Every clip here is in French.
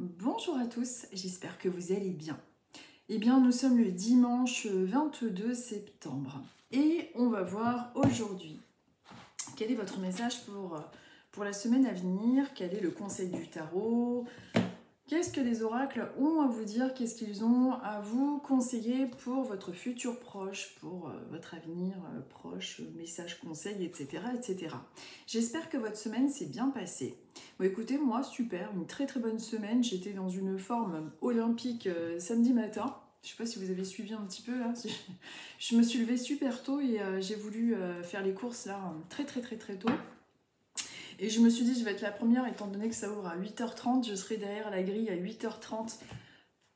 Bonjour à tous, j'espère que vous allez bien. Eh bien, nous sommes le dimanche 22 septembre et on va voir aujourd'hui quel est votre message pour la semaine à venir, quel est le conseil du tarot, qu'est-ce que les oracles ont à vous dire, qu'est-ce qu'ils ont à vous conseiller pour votre futur proche, pour votre avenir proche, message, conseil, etc. etc. J'espère que votre semaine s'est bien passée. Bon, écoutez, moi, super, une très très bonne semaine. J'étais dans une forme olympique samedi matin. Je ne sais pas si vous avez suivi un petit peu là. Je me suis levée super tôt et j'ai voulu faire les courses là très très très très tôt. Et je me suis dit, je vais être la première, étant donné que ça ouvre à 8h30, je serai derrière la grille à 8h30.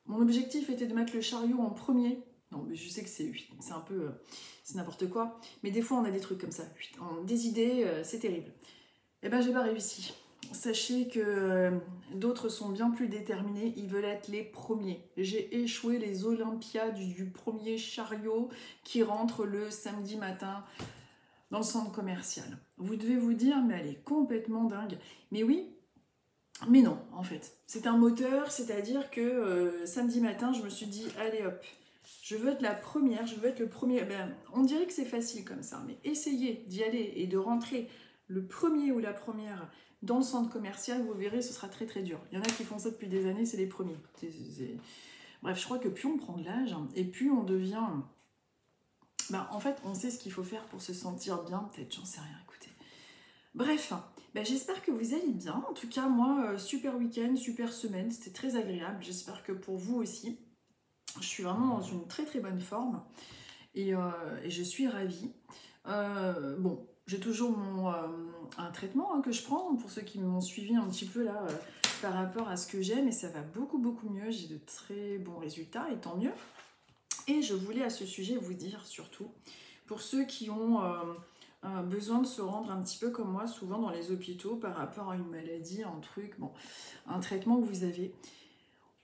Mon objectif était de mettre le chariot en premier. Non, mais je sais que c'est un peu... c'est n'importe quoi. Mais des fois, on a des trucs comme ça. Des idées, c'est terrible. Eh ben, j'ai pas réussi. Sachez que d'autres sont bien plus déterminés, ils veulent être les premiers. J'ai échoué les Olympiades du premier chariot qui rentre le samedi matin dans le centre commercial. Vous devez vous dire, mais elle est complètement dingue. Mais oui, mais non, en fait. C'est un moteur, c'est-à-dire que samedi matin, je me suis dit, allez hop, je veux être la première, je veux être le premier. Ben, on dirait que c'est facile comme ça, mais essayez d'y aller et de rentrer le premier ou la première dans le centre commercial, vous verrez, ce sera très très dur. Il y en a qui font ça depuis des années, c'est les premiers. Bref, je crois que plus on prend de l'âge, et plus on devient... Ben, en fait, on sait ce qu'il faut faire pour se sentir bien, peut-être, j'en sais rien, écoutez. Bref, ben, j'espère que vous allez bien. En tout cas, moi, super week-end, super semaine, c'était très agréable. J'espère que pour vous aussi. Je suis vraiment dans une très très bonne forme et je suis ravie. Bon, j'ai toujours un traitement que je prends pour ceux qui m'ont suivi un petit peu là par rapport à ce que j'ai, mais ça va beaucoup beaucoup mieux. J'ai de très bons résultats et tant mieux. Et je voulais à ce sujet vous dire surtout, pour ceux qui ont besoin de se rendre un petit peu comme moi, souvent dans les hôpitaux par rapport à une maladie, un truc, bon, un traitement que vous avez.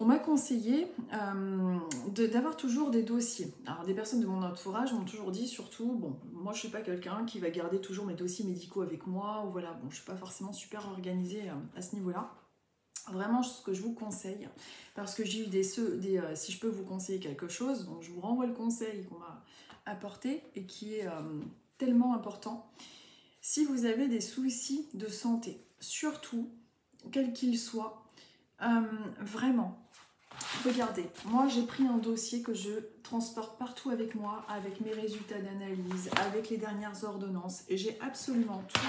On m'a conseillé d'avoir toujours des dossiers. Alors des personnes de mon entourage m'ont toujours dit surtout, bon, moi je suis pas quelqu'un qui va garder toujours mes dossiers médicaux avec moi, ou voilà, bon, je suis pas forcément super organisée à ce niveau-là. Vraiment ce que je vous conseille, parce que j'ai eu si je peux vous conseiller quelque chose, donc je vous renvoie le conseil qu'on m'a apporté et qui est tellement important. Si vous avez des soucis de santé, surtout, quels qu'ils soient, vraiment, regardez, moi j'ai pris un dossier que je transporte partout avec moi, avec mes résultats d'analyse, avec les dernières ordonnances, et j'ai absolument tout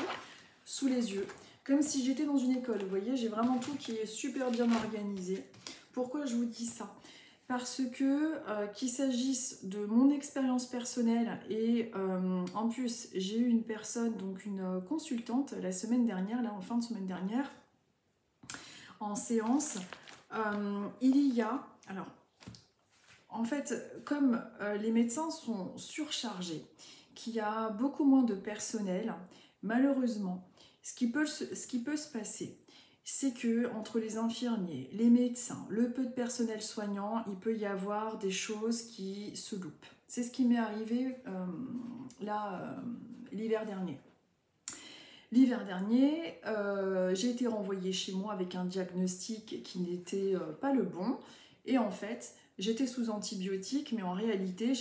sous les yeux, comme si j'étais dans une école. Vous voyez, j'ai vraiment tout qui est super bien organisé. Pourquoi je vous dis ça ? Parce que qu'il s'agisse de mon expérience personnelle et en plus j'ai eu une personne, donc une consultante la semaine dernière, là en fin de semaine dernière, en séance, il y a, alors en fait comme les médecins sont surchargés, qu'il y a beaucoup moins de personnel, malheureusement, ce qui peut se passer, c'est que entre les infirmiers, les médecins, le peu de personnel soignant, il peut y avoir des choses qui se loupent. C'est ce qui m'est arrivé l'hiver dernier. L'hiver dernier, j'ai été renvoyée chez moi avec un diagnostic qui n'était pas le bon. Et en fait, j'étais sous antibiotiques, mais en réalité,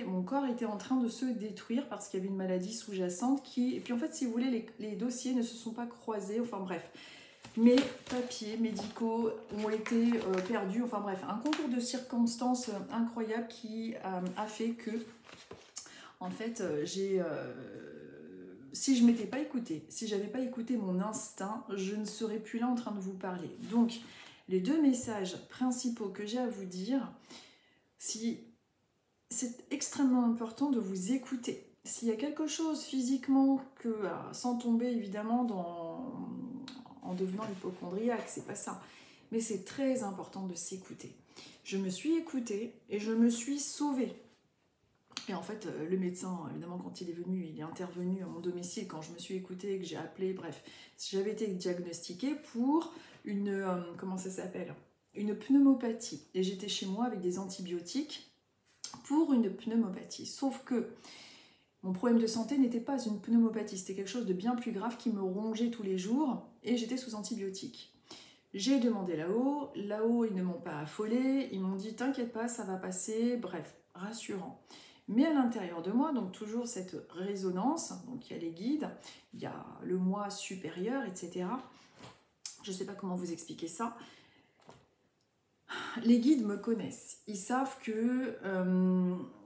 mon corps était en train de se détruire parce qu'il y avait une maladie sous-jacente Et puis en fait, si vous voulez, les dossiers ne se sont pas croisés. Enfin bref, mes papiers médicaux ont été perdus. Enfin bref, un concours de circonstances incroyable qui a fait que, en fait, si je ne m'étais pas écoutée, si j'avais pas écouté mon instinct, je ne serais plus là en train de vous parler. Donc, les deux messages principaux que j'ai à vous dire, c'est extrêmement important de vous écouter. S'il y a quelque chose physiquement sans tomber évidemment en devenant hypochondriaque, c'est pas ça. Mais c'est très important de s'écouter. Je me suis écoutée et je me suis sauvée. Et en fait, le médecin, évidemment, quand il est venu, il est intervenu à mon domicile quand je me suis écoutée, que j'ai appelé, bref. J'avais été diagnostiquée pour une, comment ça s'appelle ? Une pneumopathie. Et j'étais chez moi avec des antibiotiques pour une pneumopathie. Sauf que mon problème de santé n'était pas une pneumopathie, c'était quelque chose de bien plus grave qui me rongeait tous les jours et j'étais sous antibiotiques. J'ai demandé là-haut, ils ne m'ont pas affolé, ils m'ont dit t'inquiète pas, ça va passer, bref, rassurant. Mais à l'intérieur de moi, donc toujours cette résonance, donc il y a les guides, il y a le moi supérieur, etc. Je ne sais pas comment vous expliquer ça. Les guides me connaissent, ils savent que,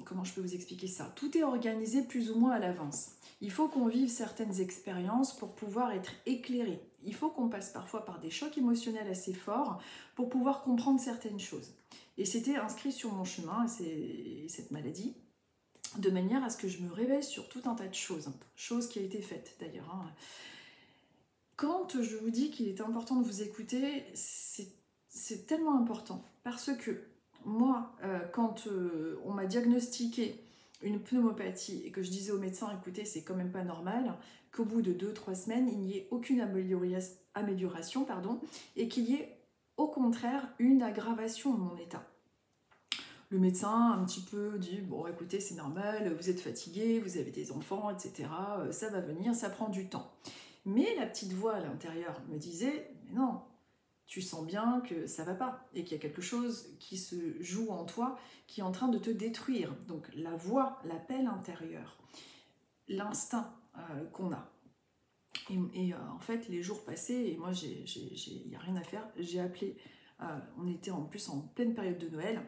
comment je peux vous expliquer ça? Tout est organisé plus ou moins à l'avance. Il faut qu'on vive certaines expériences pour pouvoir être éclairé. Il faut qu'on passe parfois par des chocs émotionnels assez forts pour pouvoir comprendre certaines choses. Et c'était inscrit sur mon chemin, cette maladie, de manière à ce que je me réveille sur tout un tas de choses. Choses qui a été faite d'ailleurs. Quand je vous dis qu'il est important de vous écouter, c'est tellement important. Parce que moi, quand on m'a diagnostiqué une pneumopathie et que je disais au médecin, écoutez, c'est quand même pas normal qu'au bout de 2-3 semaines, il n'y ait aucune amélioration, et qu'il y ait au contraire une aggravation de mon état. Le médecin un petit peu dit, bon écoutez, c'est normal, vous êtes fatigué, vous avez des enfants, etc. Ça va venir, ça prend du temps. Mais la petite voix à l'intérieur me disait, mais non, tu sens bien que ça va pas et qu'il y a quelque chose qui se joue en toi qui est en train de te détruire. Donc la voix, l'appel intérieur, l'instinct qu'on a. Et en fait, les jours passaient et moi, il n'y a rien à faire. J'ai appelé, on était en plus en pleine période de Noël.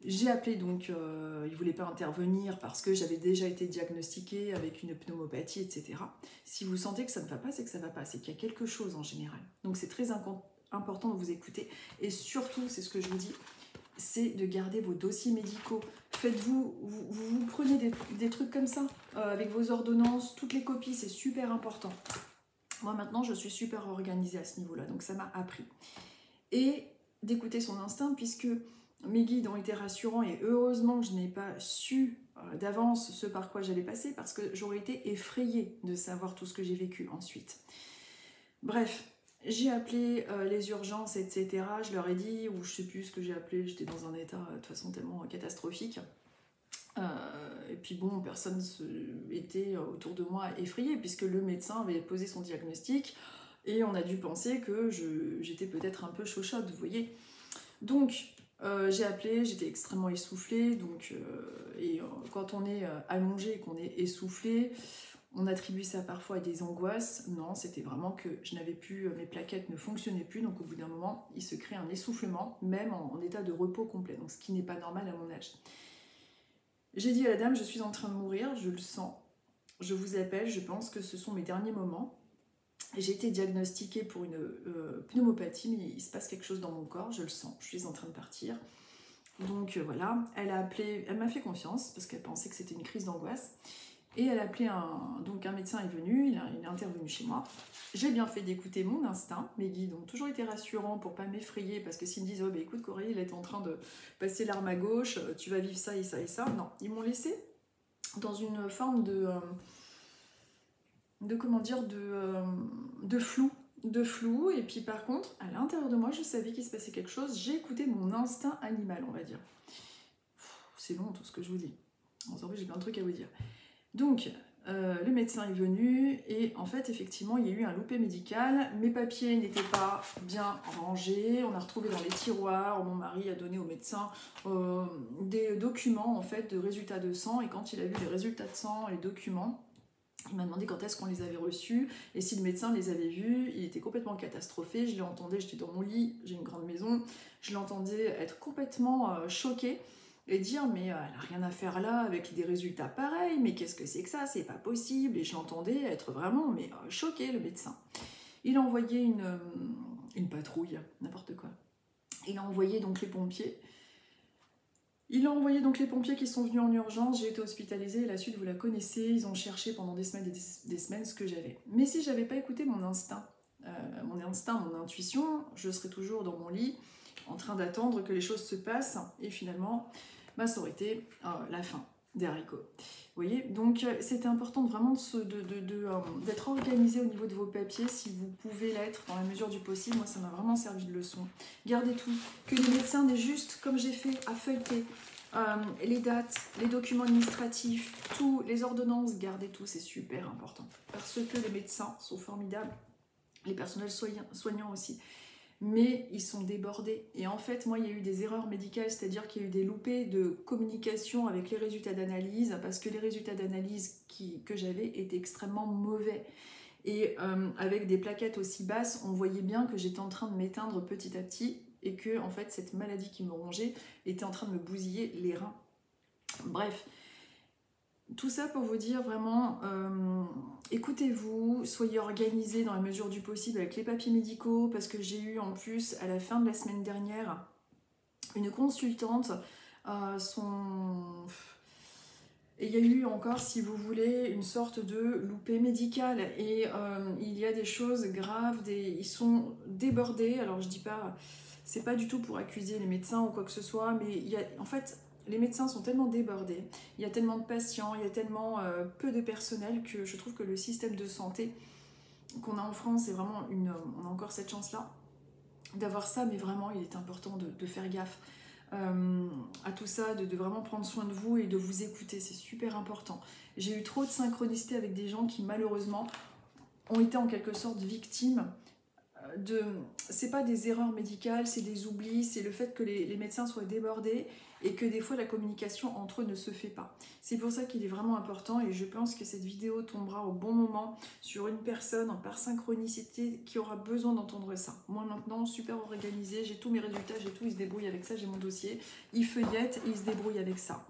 J'ai appelé donc, il ne voulait pas intervenir parce que j'avais déjà été diagnostiquée avec une pneumopathie, etc. Si vous sentez que ça ne va pas, c'est que ça ne va pas, c'est qu'il y a quelque chose en général. Donc c'est très important de vous écouter. Et surtout, c'est ce que je vous dis, c'est de garder vos dossiers médicaux. Faites-vous, vous prenez des trucs comme ça, avec vos ordonnances, toutes les copies, c'est super important. Moi maintenant, je suis super organisée à ce niveau-là, donc ça m'a appris. Et d'écouter son instinct, puisque mes guides ont été rassurants et heureusement que je n'ai pas su d'avance ce par quoi j'allais passer parce que j'aurais été effrayée de savoir tout ce que j'ai vécu ensuite. Bref, j'ai appelé les urgences, etc. Je leur ai dit, ou je sais plus ce que j'ai appelé, j'étais dans un état de toute façon tellement catastrophique. Et puis bon, personne était autour de moi effrayé puisque le médecin avait posé son diagnostic et on a dû penser que j'étais peut-être un peu chauchade, vous voyez. Donc, j'ai appelé, j'étais extrêmement essoufflée, quand on est allongé et qu'on est essoufflé, on attribue ça parfois à des angoisses. Non, c'était vraiment que je n'avais plus, mes plaquettes ne fonctionnaient plus, donc au bout d'un moment, il se crée un essoufflement, même en état de repos complet, donc ce qui n'est pas normal à mon âge. J'ai dit à la dame, je suis en train de mourir, je le sens, je vous appelle, je pense que ce sont mes derniers moments. J'ai été diagnostiquée pour une pneumopathie, mais il se passe quelque chose dans mon corps, je le sens, je suis en train de partir. Donc voilà, elle a appelé, elle m'a fait confiance parce qu'elle pensait que c'était une crise d'angoisse. Et elle a appelé donc un médecin est venu, il est intervenu chez moi. J'ai bien fait d'écouter mon instinct, mes guides ont toujours été rassurants pour pas m'effrayer parce que s'ils me disent oh bah écoute Coralie, il est en train de passer l'arme à gauche, tu vas vivre ça et ça et ça, non, ils m'ont laissé dans une forme de flou, et puis par contre, à l'intérieur de moi, je savais qu'il se passait quelque chose, j'ai écouté mon instinct animal, on va dire. C'est long tout ce que je vous dis. En vrai, j'ai plein de trucs à vous dire. Donc, le médecin est venu, et en fait, effectivement, il y a eu un loupé médical, mes papiers n'étaient pas bien rangés, on a retrouvé dans les tiroirs, mon mari a donné au médecin des documents, en fait, de résultats de sang, et quand il a vu les résultats de sang, les documents, il m'a demandé quand est-ce qu'on les avait reçus et si le médecin les avait vus. Il était complètement catastrophé, je l'entendais, j'étais dans mon lit, j'ai une grande maison, je l'entendais être complètement choqué et dire mais elle n'a rien à faire là avec des résultats pareils, mais qu'est-ce que c'est que ça, c'est pas possible. Et je l'entendais être vraiment choqué, le médecin. Il a envoyé une patrouille, n'importe quoi. Il a envoyé donc les pompiers. Qui sont venus en urgence, j'ai été hospitalisée et la suite vous la connaissez, ils ont cherché pendant des semaines et des semaines ce que j'avais. Mais si j'avais pas écouté mon instinct, mon intuition, je serais toujours dans mon lit en train d'attendre que les choses se passent et finalement ça aurait été la fin des haricots. Vous voyez, donc c'était important vraiment d'être organisé au niveau de vos papiers si vous pouvez l'être dans la mesure du possible. Moi ça m'a vraiment servi de leçon. Gardez tout, que les médecins n'aient juste, comme j'ai fait, à feuilleter les dates, les documents administratifs, tout, les ordonnances, gardez tout, c'est super important. Parce que les médecins sont formidables, les personnels soignants aussi. mais ils sont débordés. Et en fait, moi, il y a eu des erreurs médicales, c'est-à-dire qu'il y a eu des loupés de communication avec les résultats d'analyse, parce que les résultats d'analyse que j'avais étaient extrêmement mauvais. Et avec des plaquettes aussi basses, on voyait bien que j'étais en train de m'éteindre petit à petit, et que en fait, cette maladie qui me rongeait était en train de me bousiller les reins. Bref. Tout ça pour vous dire vraiment, écoutez-vous, soyez organisés dans la mesure du possible avec les papiers médicaux, parce que j'ai eu en plus, à la fin de la semaine dernière, une consultante, et il y a eu encore, si vous voulez, une sorte de loupé médical, et il y a des choses graves, ils sont débordés, alors je dis pas, c'est pas du tout pour accuser les médecins ou quoi que ce soit, mais il y a, en fait, les médecins sont tellement débordés, il y a tellement de patients, il y a tellement peu de personnel que je trouve que le système de santé qu'on a en France, c'est vraiment on a encore cette chance-là d'avoir ça, mais vraiment il est important de faire gaffe à tout ça, de vraiment prendre soin de vous et de vous écouter, c'est super important. J'ai eu trop de synchronicité avec des gens qui malheureusement ont été en quelque sorte victimes c'est pas des erreurs médicales, c'est des oublis, c'est le fait que les médecins soient débordés et que des fois la communication entre eux ne se fait pas. C'est pour ça qu'il est vraiment important, et je pense que cette vidéo tombera au bon moment sur une personne par synchronicité qui aura besoin d'entendre ça. Moi maintenant, super organisée, j'ai tous mes résultats, j'ai tout, il se débrouille avec ça, j'ai mon dossier, il feuillette et il se débrouille avec ça.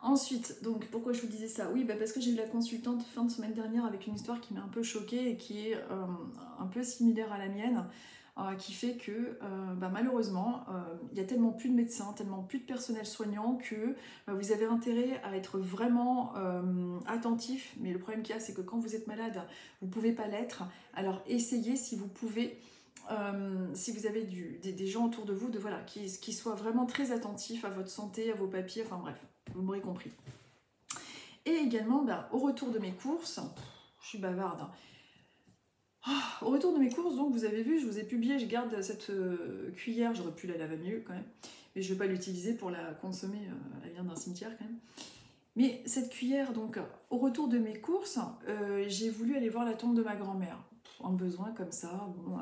Ensuite, donc pourquoi je vous disais ça? Oui, parce que j'ai eu la consultante fin de semaine dernière avec une histoire qui m'a un peu choquée et qui est un peu similaire à la mienne, qui fait que malheureusement, il y a tellement plus de médecins, tellement plus de personnel soignant que vous avez intérêt à être vraiment attentif. Mais le problème qu'il y a, c'est que quand vous êtes malade, vous ne pouvez pas l'être. Alors essayez, si vous pouvez, si vous avez des gens autour de vous, qui soient vraiment très attentifs à votre santé, à vos papiers, enfin bref. Vous m'aurez compris. Et également, au retour de mes courses, je suis bavarde. Au retour de mes courses, donc vous avez vu, je vous ai publié, je garde cette cuillère, j'aurais pu la laver mieux quand même, mais je ne vais pas l'utiliser pour la consommer, elle vient d'un cimetière quand même. Mais cette cuillère, donc, au retour de mes courses, j'ai voulu aller voir la tombe de ma grand-mère. Un besoin comme ça, bon...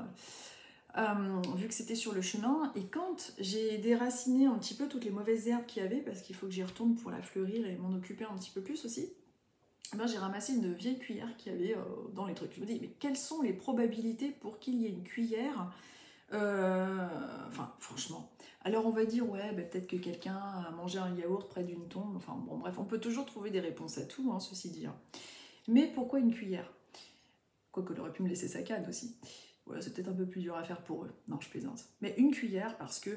vu que c'était sur le chemin, et quand j'ai déraciné un petit peu toutes les mauvaises herbes qu'il y avait, parce qu'il faut que j'y retourne pour la fleurir et m'en occuper un petit peu plus aussi, j'ai ramassé une vieille cuillère qu'il y avait dans les trucs. Je me dis, mais quelles sont les probabilités pour qu'il y ait une cuillère enfin, franchement. Alors on va dire, ouais, peut-être que quelqu'un a mangé un yaourt près d'une tombe, enfin bon, bref, on peut toujours trouver des réponses à tout, ceci dit. Mais pourquoi une cuillère? Quoique, elle aurait pu me laisser sa canne aussi. Voilà, c'est peut-être un peu plus dur à faire pour eux. Non, je plaisante. Mais une cuillère, parce que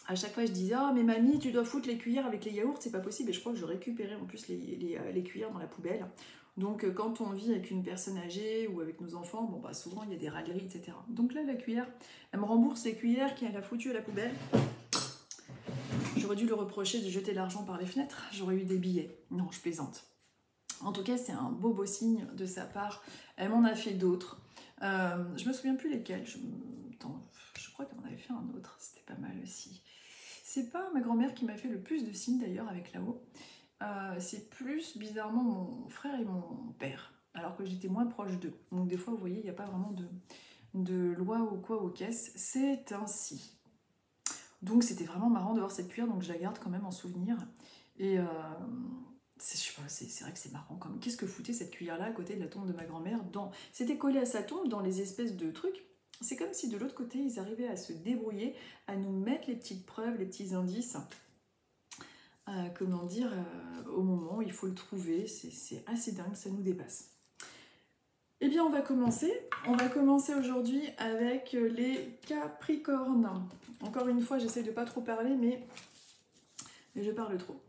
à chaque fois je disais, ah mais mamie, tu dois foutre les cuillères avec les yaourts, c'est pas possible. Et je crois que je récupérais en plus les cuillères dans la poubelle. Donc quand on vit avec une personne âgée ou avec nos enfants, bon souvent il y a des râleries, etc. Donc là, la cuillère, elle me rembourse les cuillères qu'elle a foutues à la poubelle. J'aurais dû le reprocher de jeter l'argent par les fenêtres, j'aurais eu des billets. Non, je plaisante. En tout cas, c'est un beau signe de sa part. Elle m'en a fait d'autres. Je me souviens plus lesquels. Je crois qu'elle m'en avait fait un autre. C'était pas mal aussi. C'est pas ma grand-mère qui m'a fait le plus de signes d'ailleurs avec là-haut. C'est plus bizarrement mon frère et mon père. Alors que j'étais moins proche d'eux. Donc des fois, vous voyez, il n'y a pas vraiment de loi ou quoi aux caisses. C'est ainsi. Donc c'était vraiment marrant de voir cette cuillère. Donc je la garde quand même en souvenir. Et... c'est vrai que c'est marrant quand même. Qu'est-ce que foutait cette cuillère-là à côté de la tombe de ma grand-mère? C'était collé à sa tombe dans les espèces de trucs. C'est comme si de l'autre côté, ils arrivaient à se débrouiller, à nous mettre les petites preuves, les petits indices. Au moment où il faut le trouver. C'est assez dingue, ça nous dépasse. Eh bien, on va commencer. On va commencer aujourd'hui avec les Capricornes. Encore une fois, j'essaie de ne pas trop parler, mais je parle trop.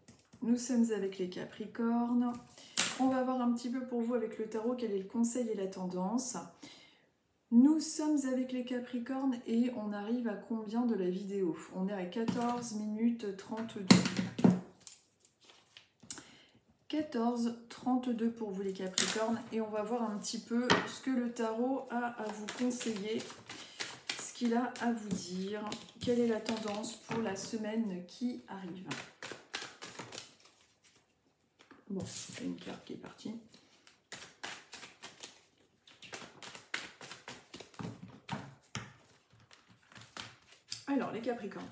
Nous sommes avec les Capricornes. On va voir un petit peu pour vous avec le tarot quel est le conseil et la tendance. Nous sommes avec les Capricornes et on arrive à combien de la vidéo? On est à 14 minutes 32. 14h32 pour vous les Capricornes, et on va voir un petit peu ce que le tarot a à vous conseiller, ce qu'il a à vous dire, quelle est la tendance pour la semaine qui arrive. Bon, c'est une carte qui est partie. Alors, les Capricornes.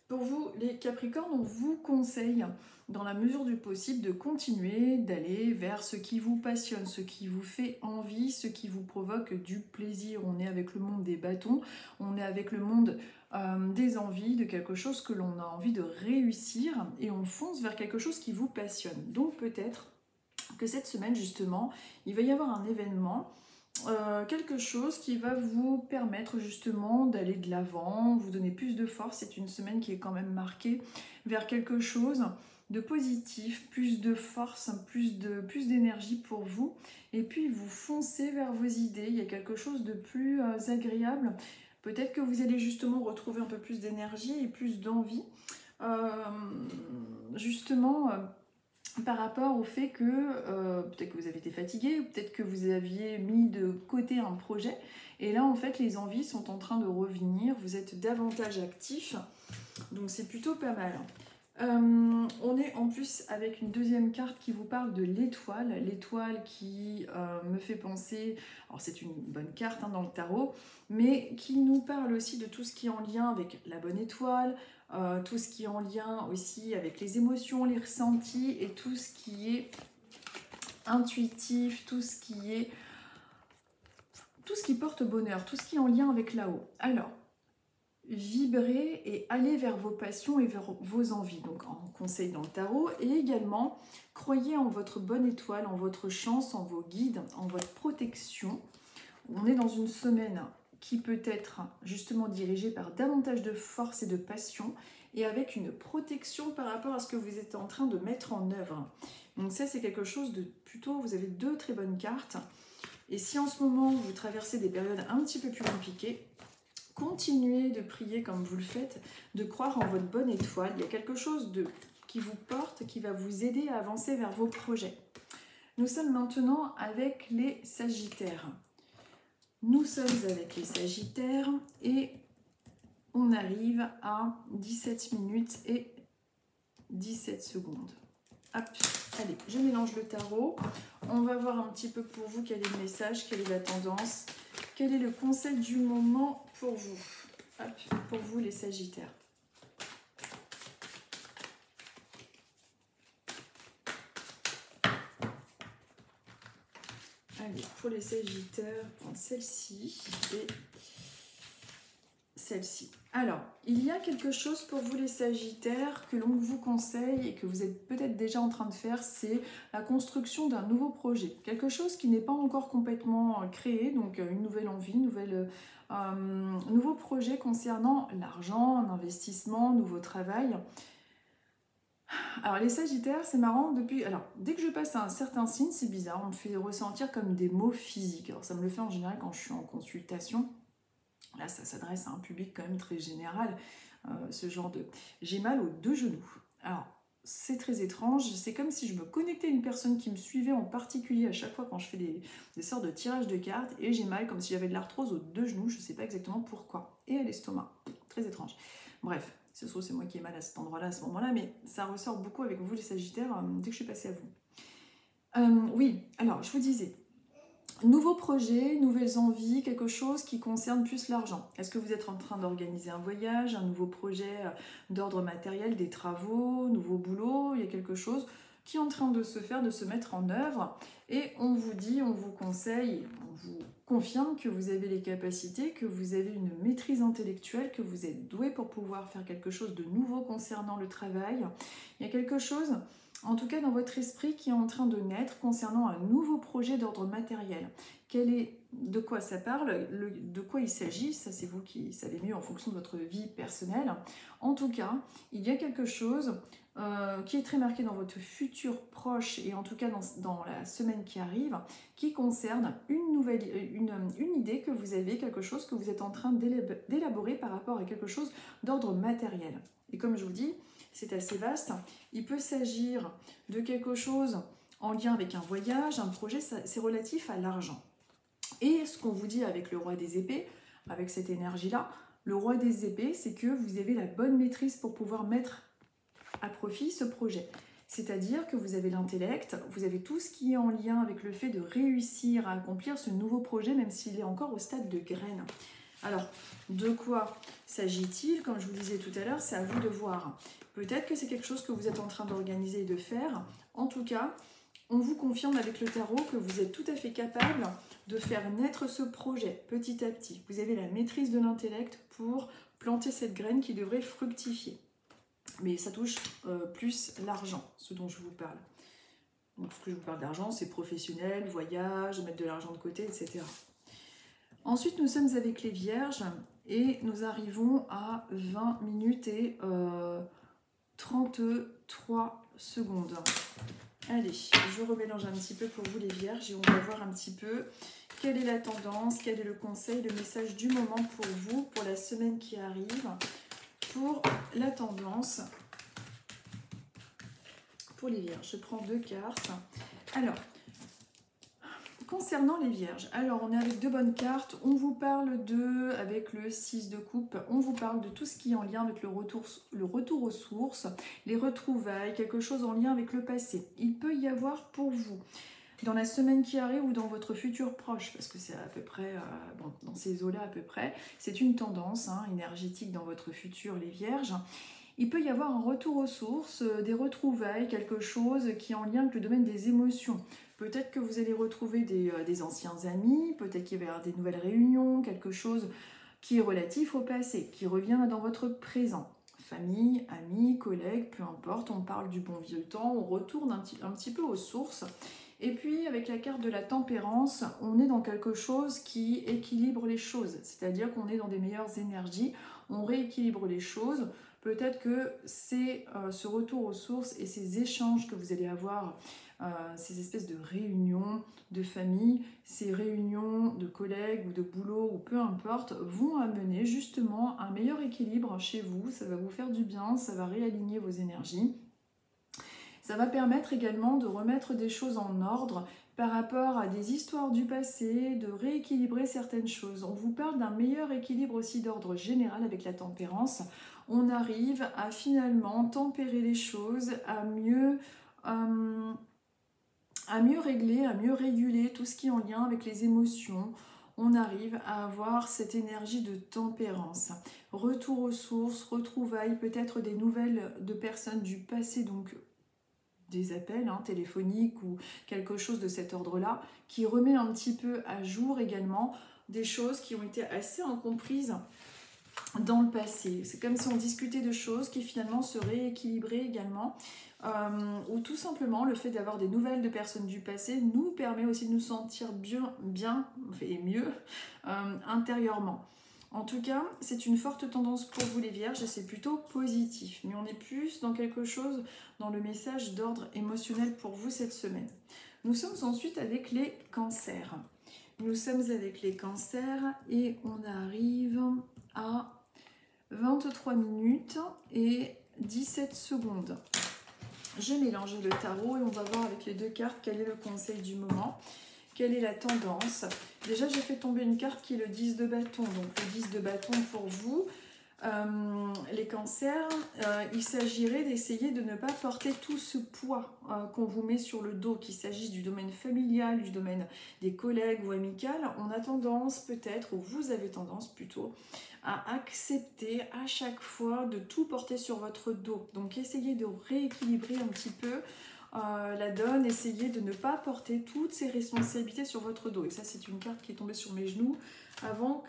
Pour vous, les Capricornes, on vous conseille, dans la mesure du possible, de continuer d'aller vers ce qui vous passionne, ce qui vous fait envie, ce qui vous provoque du plaisir. On est avec le monde des bâtons, on est avec le monde des envies, de quelque chose que l'on a envie de réussir, et on fonce vers quelque chose qui vous passionne. Donc peut-être que cette semaine, justement, il va y avoir un événement, quelque chose qui va vous permettre justement d'aller de l'avant, vous donner plus de force. C'est une semaine qui est quand même marquée vers quelque chose de positif, plus de force, plus d'énergie pour vous. Et puis vous foncez vers vos idées, il y a quelque chose de plus agréable. Peut-être que vous allez justement retrouver un peu plus d'énergie et plus d'envie. Justement... par rapport au fait que peut-être que vous avez été fatigué, ou peut-être que vous aviez mis de côté un projet, et là en fait les envies sont en train de revenir, vous êtes davantage actif, donc c'est plutôt pas mal. On est en plus avec une deuxième carte qui vous parle de l'étoile qui me fait penser, alors c'est une bonne carte dans le tarot, mais qui nous parle aussi de tout ce qui est en lien avec la bonne étoile, tout ce qui est en lien aussi avec les émotions, les ressentis et tout ce qui est intuitif, tout ce qui porte bonheur, tout ce qui est en lien avec là-haut. Alors, vibrez et allez vers vos passions et vers vos envies, donc en conseil dans le tarot, et également croyez en votre bonne étoile, en votre chance, en vos guides, en votre protection. On est dans une semaine qui peut être justement dirigée par davantage de force et de passion, et avec une protection par rapport à ce que vous êtes en train de mettre en œuvre. Donc ça, c'est quelque chose de plutôt, vous avez deux très bonnes cartes, et si en ce moment vous traversez des périodes un petit peu plus compliquées, continuez de prier comme vous le faites, de croire en votre bonne étoile. Il y a quelque chose qui vous porte, qui va vous aider à avancer vers vos projets. Nous sommes maintenant avec les Sagittaires. Nous sommes avec les Sagittaires et on arrive à 17 minutes et 17 secondes. Hop, allez, je mélange le tarot. On va voir un petit peu pour vous quel est le message, quelle est la tendance, quel est le conseil du moment pour vous. Hop, pour vous les Sagittaires. Allez, pour les Sagittaires, prendre celle-ci et celle-ci. Alors, il y a quelque chose pour vous les Sagittaires que l'on vous conseille et que vous êtes peut-être déjà en train de faire, c'est la construction d'un nouveau projet. Quelque chose qui n'est pas encore complètement créé, donc une nouvelle envie, nouveau projet concernant l'argent, un investissement, nouveau travail. Alors les Sagittaires, c'est marrant, dès que je passe à un certain signe, c'est bizarre, on me fait ressentir comme des mots physiques. Alors ça me le fait en général quand je suis en consultation. Là, ça s'adresse à un public quand même très général, ce genre de... J'ai mal aux deux genoux. Alors, c'est très étrange. C'est comme si je me connectais à une personne qui me suivait en particulier à chaque fois quand je fais des sortes de tirages de cartes. Et j'ai mal comme si j'avais de l'arthrose aux deux genoux. Je ne sais pas exactement pourquoi. Et à l'estomac. Très étrange. Bref, c'est moi qui ai mal à cet endroit-là, à ce moment-là. Mais ça ressort beaucoup avec vous, les Sagittaires, dès que je suis passée à vous. Oui, alors, je vous disais... Nouveau projet, nouvelles envies, quelque chose qui concerne plus l'argent. Est-ce que vous êtes en train d'organiser un voyage, un nouveau projet d'ordre matériel, des travaux, nouveau boulot? Il y a quelque chose qui est en train de se faire, de se mettre en œuvre. Et on vous dit, on vous conseille, on vous confirme que vous avez les capacités, que vous avez une maîtrise intellectuelle, que vous êtes doué pour pouvoir faire quelque chose de nouveau concernant le travail. Il y a quelque chose... en tout cas dans votre esprit, qui est en train de naître concernant un nouveau projet d'ordre matériel. De quoi ça parle, de quoi il s'agit, ça c'est vous qui savez mieux en fonction de votre vie personnelle. En tout cas, il y a quelque chose qui est très marqué dans votre futur proche, et en tout cas dans la semaine qui arrive, qui concerne une idée que vous avez, quelque chose que vous êtes en train d'élaborer par rapport à quelque chose d'ordre matériel. Et comme je vous dis, c'est assez vaste. Il peut s'agir de quelque chose en lien avec un voyage, un projet, c'est relatif à l'argent. Et ce qu'on vous dit avec le roi des épées, avec cette énergie-là, le roi des épées, c'est que vous avez la bonne maîtrise pour pouvoir mettre à profit ce projet. C'est-à-dire que vous avez l'intellect, vous avez tout ce qui est en lien avec le fait de réussir à accomplir ce nouveau projet, même s'il est encore au stade de graine. Alors, de quoi s'agit-il? Comme je vous disais tout à l'heure, c'est à vous de voir. Peut-être que c'est quelque chose que vous êtes en train d'organiser et de faire. En tout cas, on vous confirme avec le tarot que vous êtes tout à fait capable de faire naître ce projet petit à petit. Vous avez la maîtrise de l'intellect pour planter cette graine qui devrait fructifier. Mais ça touche plus l'argent, ce dont je vous parle. Donc, ce que je vous parle d'argent, c'est professionnel, voyage, mettre de l'argent de côté, etc. Ensuite, nous sommes avec les Vierges et nous arrivons à 20 minutes et 33 secondes. Allez, je remélange un petit peu pour vous les Vierges et on va voir un petit peu quelle est la tendance, quel est le conseil, le message du moment pour vous, pour la semaine qui arrive, pour la tendance, pour les Vierges. Je prends 2 cartes. Alors, concernant les Vierges, alors on est avec 2 bonnes cartes, on vous parle avec le 6 de coupe, on vous parle de tout ce qui est en lien avec le retour aux sources, les retrouvailles, quelque chose en lien avec le passé. Il peut y avoir pour vous, dans la semaine qui arrive ou dans votre futur proche, parce que c'est à peu près, bon, dans ces eaux-là à peu près, c'est une tendance énergétique dans votre futur les Vierges. Il peut y avoir un retour aux sources, des retrouvailles, quelque chose qui est en lien avec le domaine des émotions. Peut-être que vous allez retrouver des anciens amis, peut-être qu'il va y avoir des nouvelles réunions, quelque chose qui est relatif au passé, qui revient dans votre présent. Famille, amis, collègues, peu importe, on parle du bon vieux temps, on retourne un petit peu aux sources. Et puis avec la carte de la tempérance, on est dans quelque chose qui équilibre les choses, c'est-à-dire qu'on est dans des meilleures énergies, on rééquilibre les choses. Peut-être que c'est ce retour aux sources et ces échanges que vous allez avoir, ces espèces de réunions de famille, ces réunions de collègues ou de boulot ou peu importe, vont amener justement un meilleur équilibre chez vous. Ça va vous faire du bien, ça va réaligner vos énergies. Ça va permettre également de remettre des choses en ordre par rapport à des histoires du passé, de rééquilibrer certaines choses. On vous parle d'un meilleur équilibre aussi d'ordre général avec la tempérance. On arrive à finalement tempérer les choses, à mieux régler, à mieux réguler tout ce qui est en lien avec les émotions. On arrive à avoir cette énergie de tempérance. Retour aux sources, retrouvailles, peut-être des nouvelles de personnes du passé, donc des appels téléphoniques ou quelque chose de cet ordre-là, qui remet un petit peu à jour également des choses qui ont été assez incomprises dans le passé. C'est comme si on discutait de choses qui finalement se rééquilibraient également, ou tout simplement le fait d'avoir des nouvelles de personnes du passé nous permet aussi de nous sentir bien et mieux intérieurement. En tout cas, c'est une forte tendance pour vous les Vierges et c'est plutôt positif. Mais on est plus dans quelque chose, dans le message d'ordre émotionnel pour vous cette semaine. Nous sommes ensuite avec les Cancers. Nous sommes avec les Cancers et on arrive à 23 minutes et 17 secondes. Je mélange le tarot et on va voir avec les 2 cartes quel est le conseil du moment. Quelle est la tendance? Déjà, j'ai fait tomber une carte qui est le 10 de bâton. Donc, le 10 de bâton pour vous, les Cancers, il s'agirait d'essayer de ne pas porter tout ce poids qu'on vous met sur le dos, qu'il s'agisse du domaine familial, du domaine des collègues ou amical. On a tendance peut-être, ou vous avez tendance plutôt, à accepter à chaque fois de tout porter sur votre dos. Donc, essayez de rééquilibrer un petit peu la donne, essayez de ne pas porter toutes ces responsabilités sur votre dos. Et ça, c'est une carte qui est tombée sur mes genoux avant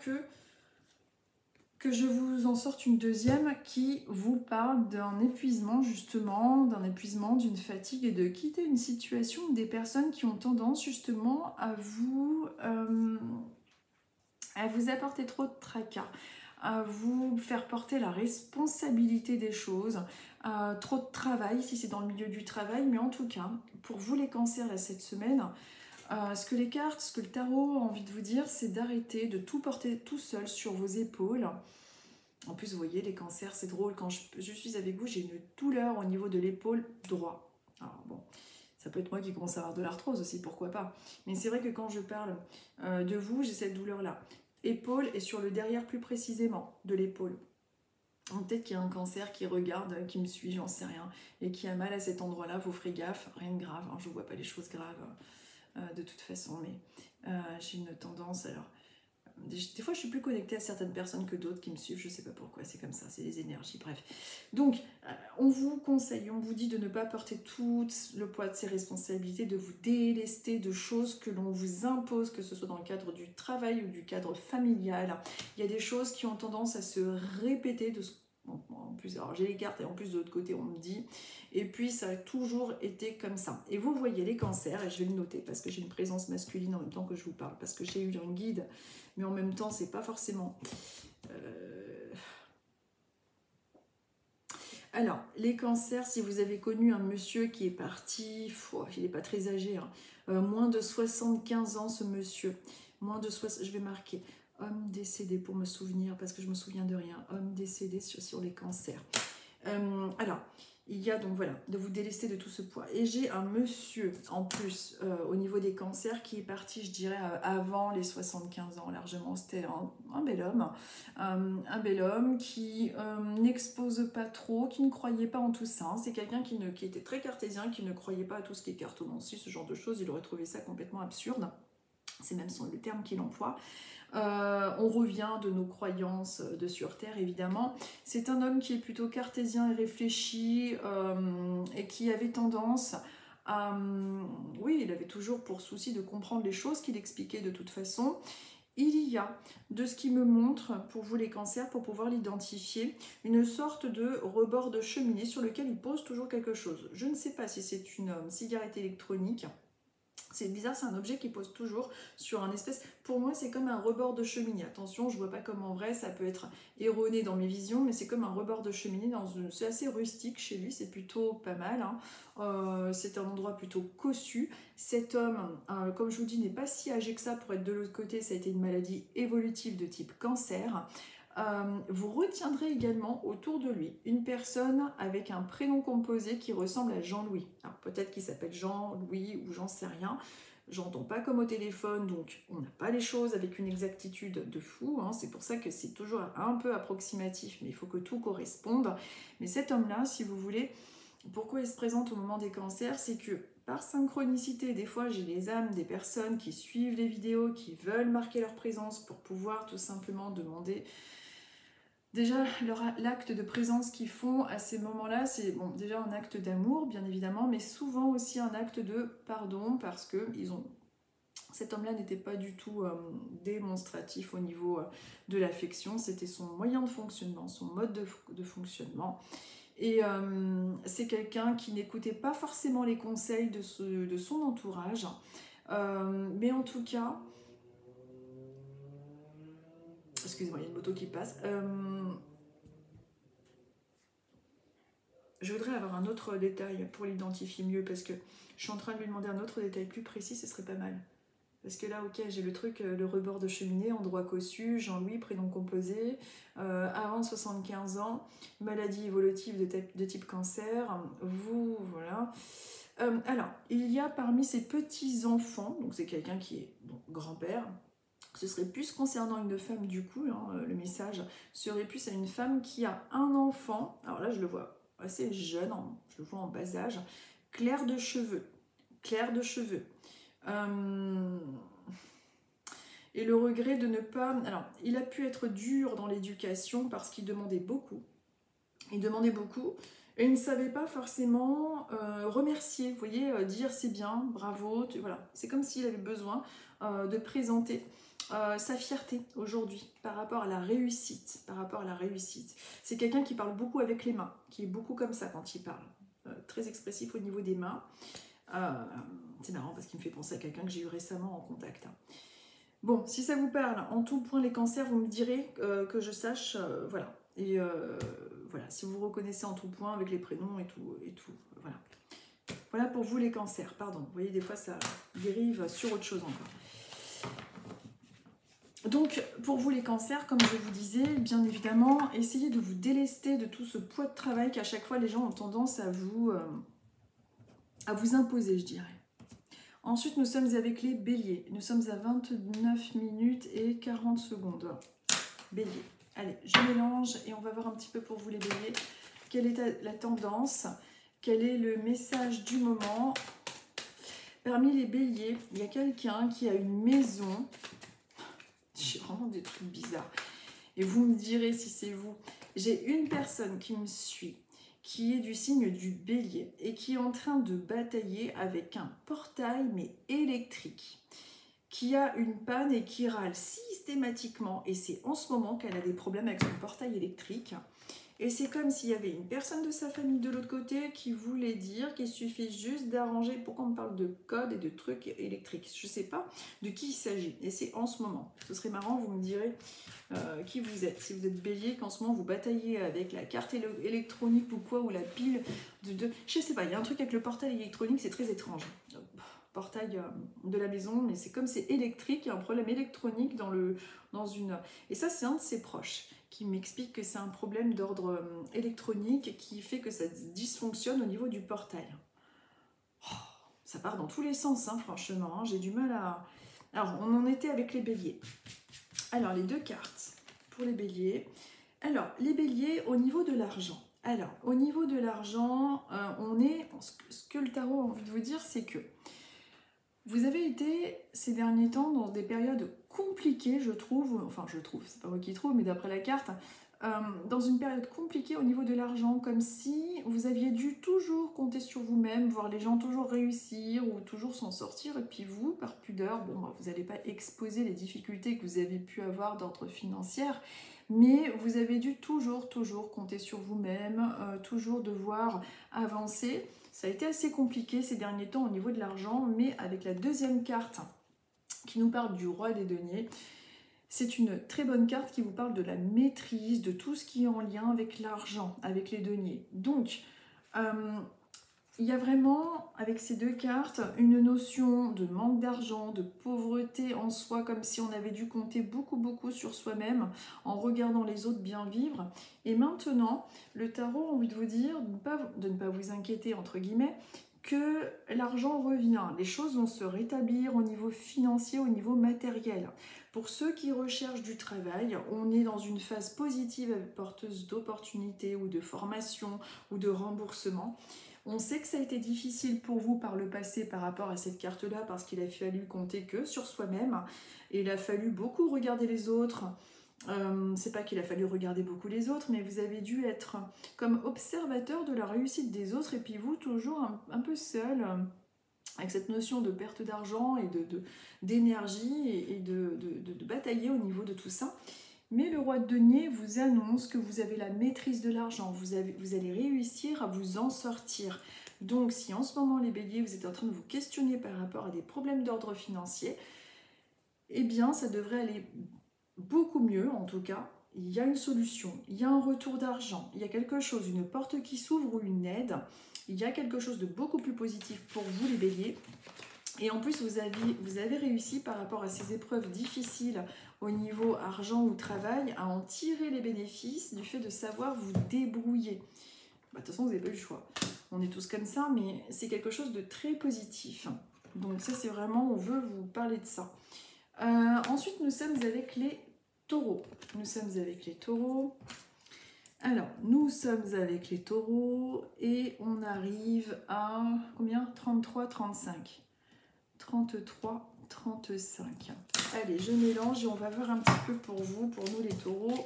que je vous en sorte une deuxième qui vous parle d'un épuisement justement, d'un épuisement, d'une fatigue et de quitter une situation des personnes qui ont tendance justement à vous apporter trop de tracas, à vous faire porter la responsabilité des choses, trop de travail si c'est dans le milieu du travail, mais en tout cas, pour vous les Cancers là, cette semaine, ce que les cartes, ce que le tarot a envie de vous dire, c'est d'arrêter de tout porter tout seul sur vos épaules. En plus, vous voyez, les Cancers, c'est drôle, quand je suis avec vous, j'ai une douleur au niveau de l'épaule droit. Alors bon, ça peut être moi qui commence à avoir de l'arthrose aussi, pourquoi pas. Mais c'est vrai que quand je parle de vous, j'ai cette douleur-là. Épaule et sur le derrière plus précisément de l'épaule. Peut-être qu'il y a un Cancer qui regarde, qui me suit, j'en sais rien, et qui a mal à cet endroit-là, vous ferez gaffe, rien de grave, je ne vois pas les choses graves de toute façon, mais j'ai une tendance, alors des fois, je suis plus connectée à certaines personnes que d'autres qui me suivent. Je ne sais pas pourquoi, c'est comme ça, c'est les énergies, bref. Donc, on vous conseille, on vous dit de ne pas porter tout le poids de ces responsabilités, de vous délester de choses que l'on vous impose, que ce soit dans le cadre du travail ou du cadre familial. Il y a des choses qui ont tendance à se répéter de ce en plus, alors j'ai les cartes et en plus de l'autre côté on me dit, et puis ça a toujours été comme ça. Et vous voyez les cancers, et je vais le noter parce que j'ai une présence masculine en même temps que je vous parle, parce que j'ai eu un guide, mais en même temps c'est pas forcément... Alors, les cancers, si vous avez connu un monsieur qui est parti, il n'est pas très âgé, hein, moins de 75 ans ce monsieur, moins de 60, je vais marquer, homme décédé pour me souvenir, parce que je me souviens de rien, homme décédé sur les cancers. Alors, il y a donc, voilà, de vous délester de tout ce poids. Et j'ai un monsieur, en plus, au niveau des cancers, qui est parti, je dirais, avant les 75 ans, largement. C'était un bel homme. Un bel homme qui n'expose pas trop, qui ne croyait pas en tout ça. C'est quelqu'un qui était très cartésien, qui ne croyait pas à tout ce qui est cartomancie, ce genre de choses. Il aurait trouvé ça complètement absurde. C'est même le terme qu'il emploie. On revient de nos croyances de sur Terre, évidemment. C'est un homme qui est plutôt cartésien et réfléchi et qui avait tendance à... oui, il avait toujours pour souci de comprendre les choses qu'il expliquait de toute façon. Il y a, de ce qui me montre, pour vous les cancers, pour pouvoir l'identifier, une sorte de rebord de cheminée sur lequel il pose toujours quelque chose. Je ne sais pas si c'est une cigarette électronique. C'est bizarre, c'est un objet qui pose toujours sur un espèce... Pour moi, c'est comme un rebord de cheminée. Attention, je vois pas comme en vrai, ça peut être erroné dans mes visions, mais c'est comme un rebord de cheminée. C'est assez rustique chez lui, c'est plutôt pas mal. Hein. C'est un endroit plutôt cossu. Cet homme, comme je vous dis, n'est pas si âgé que ça pour être de l'autre côté. Ça a été une maladie évolutive de type cancer. Vous retiendrez également autour de lui une personne avec un prénom composé qui ressemble à Jean-Louis. Alors peut-être qu'il s'appelle Jean-Louis ou j'en sais rien. J'entends pas comme au téléphone, donc on n'a pas les choses avec une exactitude de fou. Hein. C'est pour ça que c'est toujours un peu approximatif, mais il faut que tout corresponde. Mais cet homme-là, si vous voulez, pourquoi il se présente au moment des cancers, c'est que par synchronicité, des fois j'ai les âmes des personnes qui suivent les vidéos, qui veulent marquer leur présence pour pouvoir tout simplement demander... Déjà, l'acte de présence qu'ils font à ces moments-là, c'est bon, déjà un acte d'amour, bien évidemment, mais souvent aussi un acte de pardon, parce que cet homme-là n'était pas du tout démonstratif au niveau de l'affection, c'était son moyen de fonctionnement, son mode de fonctionnement. Et c'est quelqu'un qui n'écoutait pas forcément les conseils de son entourage, mais en tout cas... Excusez-moi, il y a une moto qui passe. Je voudrais avoir un autre détail pour l'identifier mieux parce que je suis en train de lui demander un autre détail plus précis, ce serait pas mal. Parce que là, ok, j'ai le truc, le rebord de cheminée, endroit cossu, Jean-Louis, prénom composé, avant 75 ans, maladie évolutive de type cancer, vous, voilà. Alors, il y a parmi ces petits-enfants, donc c'est quelqu'un qui est grand-père, ce serait plus concernant une femme du coup, hein, le message serait plus à une femme qui a un enfant, alors là je le vois assez jeune, je le vois en bas âge, clair de cheveux, et le regret de ne pas... Alors, il a pu être dur dans l'éducation parce qu'il demandait beaucoup, et il ne savait pas forcément remercier, vous voyez, dire c'est bien, bravo, voilà. C'est comme s'il avait besoin de présenter sa fierté aujourd'hui par rapport à la réussite. C'est quelqu'un qui parle beaucoup avec les mains, qui est beaucoup comme ça quand il parle. Très expressif au niveau des mains. C'est marrant parce qu'il me fait penser à quelqu'un que j'ai eu récemment en contact. Bon, si ça vous parle, en tout point les cancers, vous me direz que je sache, voilà. Et voilà, si vous vous reconnaissez en tout point avec les prénoms et tout, voilà. Voilà pour vous les cancers, pardon. Vous voyez, des fois ça dérive sur autre chose encore. Donc, pour vous les cancers, comme je vous disais, bien évidemment, essayez de vous délester de tout ce poids de travail qu'à chaque fois les gens ont tendance à vous imposer, je dirais. Ensuite, nous sommes avec les béliers. Nous sommes à 29 minutes et 40 secondes. Bélier. Allez, je mélange et on va voir un petit peu pour vous les béliers. Quelle est la tendance? Quel est le message du moment? Parmi les béliers, il y a quelqu'un qui a une maison J'ai vraiment des trucs bizarres. Et vous me direz si c'est vous. J'ai une personne qui me suit, qui est du signe du Bélier et qui est en train de batailler avec un portail mais électrique, qui a une panne et qui râle systématiquement. Et c'est en ce moment qu'elle a des problèmes avec son portail électrique. Et c'est comme s'il y avait une personne de sa famille de l'autre côté qui voulait dire qu'il suffit juste d'arranger. Pourquoi on me parle de code et de trucs électriques? Je ne sais pas de qui il s'agit. Et c'est en ce moment. Ce serait marrant, vous me direz qui vous êtes. Si vous êtes Bélier, qu'en ce moment vous bataillez avec la carte électronique ou quoi, ou la pile de... Je ne sais pas, il y a un truc avec le portail électronique, c'est très étrange. Portail de la maison, mais c'est comme c'est électrique, il y a un problème électronique dans une... Et ça, c'est un de ses proches qui m'explique que c'est un problème d'ordre électronique qui fait que ça dysfonctionne au niveau du portail. Oh, ça part dans tous les sens, hein, franchement, hein, j'ai du mal à... Alors, on en était avec les béliers. Alors, les 2 cartes pour les béliers. Alors, les béliers, au niveau de l'argent. Alors, au niveau de l'argent, on est... Ce que le tarot a envie de vous dire, c'est que vous avez été, ces derniers temps, dans des périodes compliquées, je trouve, enfin je trouve, c'est pas moi qui trouve, mais d'après la carte, dans une période compliquée au niveau de l'argent, comme si vous aviez dû toujours compter sur vous-même, voir les gens toujours réussir ou toujours s'en sortir, et puis vous, par pudeur, bon, vous n'allez pas exposer les difficultés que vous avez pu avoir d'ordre financier, mais vous avez dû toujours compter sur vous-même, toujours devoir avancer. Ça a été assez compliqué ces derniers temps au niveau de l'argent, mais avec la 2e carte qui nous parle du roi des deniers, c'est une très bonne carte qui vous parle de la maîtrise, de tout ce qui est en lien avec l'argent, avec les deniers. Donc, il y a vraiment, avec ces 2 cartes, une notion de manque d'argent, de pauvreté en soi, comme si on avait dû compter beaucoup sur soi-même, en regardant les autres bien vivre. Et maintenant, le tarot a envie de vous dire de ne pas vous inquiéter, entre guillemets, que l'argent revient. Les choses vont se rétablir au niveau financier, au niveau matériel. Pour ceux qui recherchent du travail, on est dans une phase positive porteuse d'opportunités ou de formation ou de remboursement. On sait que ça a été difficile pour vous par le passé par rapport à cette carte-là parce qu'il a fallu compter que sur soi-même et il a fallu beaucoup regarder les autres. C'est pas qu'il a fallu regarder beaucoup les autres, mais vous avez dû être comme observateur de la réussite des autres et puis vous toujours un peu seul avec cette notion de perte d'argent et d'énergie et de batailler au niveau de tout ça. Mais le roi de denier vous annonce que vous avez la maîtrise de l'argent, vous allez réussir à vous en sortir. Donc si en ce moment les béliers, vous êtes en train de vous questionner par rapport à des problèmes d'ordre financier, eh bien ça devrait aller beaucoup mieux en tout cas. Il y a une solution, il y a un retour d'argent, il y a quelque chose, une porte qui s'ouvre ou une aide. Il y a quelque chose de beaucoup plus positif pour vous les béliers. Et en plus, vous avez réussi par rapport à ces épreuves difficiles au niveau argent ou travail à en tirer les bénéfices du fait de savoir vous débrouiller. De toute façon, vous n'avez pas eu le choix. On est tous comme ça, mais c'est quelque chose de très positif. Donc ça, c'est vraiment, on veut vous parler de ça. Ensuite, nous sommes avec les taureaux. Alors, nous sommes avec les taureaux et on arrive à combien? 33, 35. 33, 35. Allez, je mélange et on va voir un petit peu pour vous, pour nous les taureaux.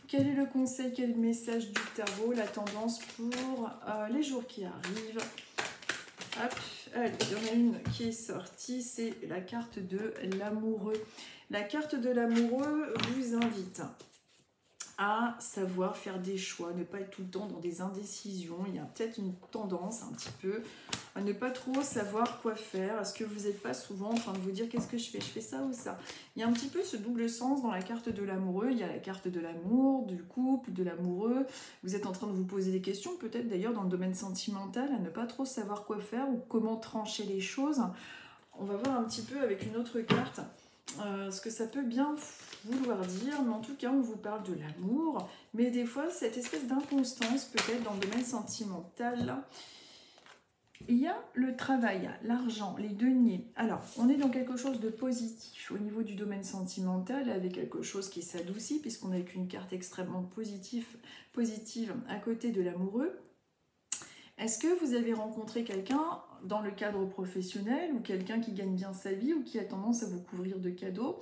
Quel est le conseil, quel est le message du tarot, la tendance pour les jours qui arrivent? Hop, allez, il y en a une qui est sortie, c'est la carte de l'amoureux. La carte de l'amoureux vous invite à savoir faire des choix, ne pas être tout le temps dans des indécisions. Il y a peut-être une tendance un petit peu à ne pas trop savoir quoi faire. Est-ce que vous n'êtes pas souvent en train de vous dire qu'est-ce que je fais ça ou ça? Il y a un petit peu ce double sens dans la carte de l'amoureux. Il y a la carte de l'amour, du couple, de l'amoureux. Vous êtes en train de vous poser des questions, peut-être d'ailleurs dans le domaine sentimental, à ne pas trop savoir quoi faire ou comment trancher les choses. On va voir un petit peu avec une autre carte ce que ça peut bien vouloir dire, mais en tout cas on vous parle de l'amour, mais des fois cette espèce d'inconstance peut-être dans le domaine sentimental. Il y a le travail, l'argent, les deniers. Alors on est dans quelque chose de positif au niveau du domaine sentimental, avec quelque chose qui s'adoucit puisqu'on n'a qu'une carte extrêmement positive à côté de l'amoureux. Est-ce que vous avez rencontré quelqu'un dans le cadre professionnel ou quelqu'un qui gagne bien sa vie ou qui a tendance à vous couvrir de cadeaux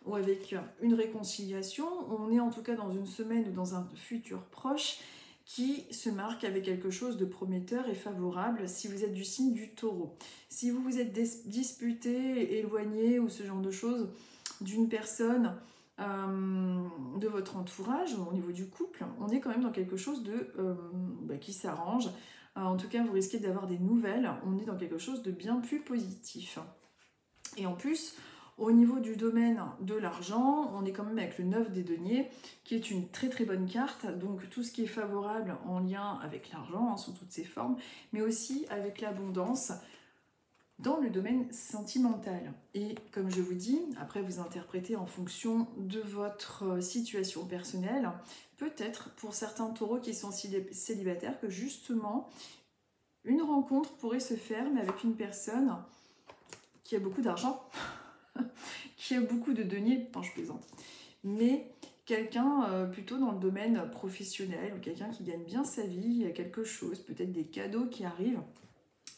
ou avec une réconciliation? On est en tout cas dans une semaine ou dans un futur proche qui se marque avec quelque chose de prometteur et favorable si vous êtes du signe du Taureau. Si vous vous êtes disputé, éloigné ou ce genre de choses d'une personne de votre entourage, au niveau du couple, on est quand même dans quelque chose de qui s'arrange. En tout cas, vous risquez d'avoir des nouvelles. On est dans quelque chose de bien plus positif. Et en plus, au niveau du domaine de l'argent, on est quand même avec le 9 des deniers, qui est une très très bonne carte. Donc tout ce qui est favorable en lien avec l'argent, sous toutes ses formes, mais aussi avec l'abondance dans le domaine sentimental. Et comme je vous dis, après vous interprétez en fonction de votre situation personnelle, peut-être pour certains taureaux qui sont célibataires, que justement, une rencontre pourrait se faire, mais avec une personne qui a beaucoup d'argent, qui a beaucoup de deniers, non je plaisante, mais quelqu'un plutôt dans le domaine professionnel, ou quelqu'un qui gagne bien sa vie, il y a quelque chose, peut-être des cadeaux qui arrivent.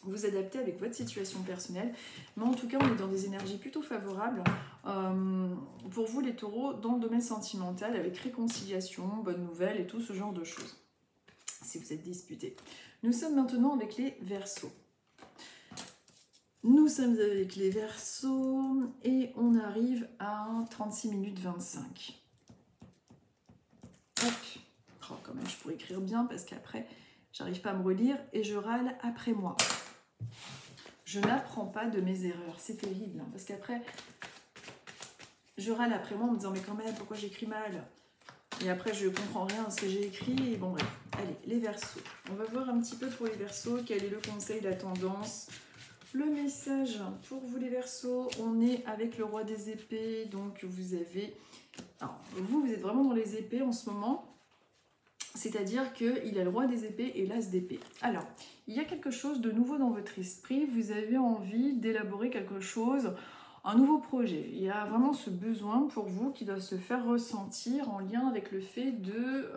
Vous adaptez avec votre situation personnelle, mais en tout cas on est dans des énergies plutôt favorables pour vous les taureaux dans le domaine sentimental, avec réconciliation, bonnes nouvelles et tout ce genre de choses, si vous êtes disputés. Nous sommes maintenant avec les Verseaux. Nous sommes avec les Verseaux et on arrive à 36 minutes 25. Hop. Oh, quand même je pourrais écrire bien parce qu'après j'arrive pas à me relire et je râle après moi. Je n'apprends pas de mes erreurs, c'est terrible, hein, parce qu'après, je râle après moi en me disant, mais quand même, pourquoi j'écris mal? Et après, je comprends rien à ce que j'ai écrit, et bon bref. Allez, les Verseaux. On va voir un petit peu pour les Verseaux, quel est le conseil, la tendance, le message pour vous les Verseaux. On est avec le roi des épées, donc vous avez... Alors, vous êtes vraiment dans les épées en ce moment. C'est-à-dire qu'il a le roi des épées et l'as d'épée. Alors, il y a quelque chose de nouveau dans votre esprit, vous avez envie d'élaborer quelque chose, un nouveau projet. Il y a vraiment ce besoin pour vous qui doit se faire ressentir en lien avec le fait de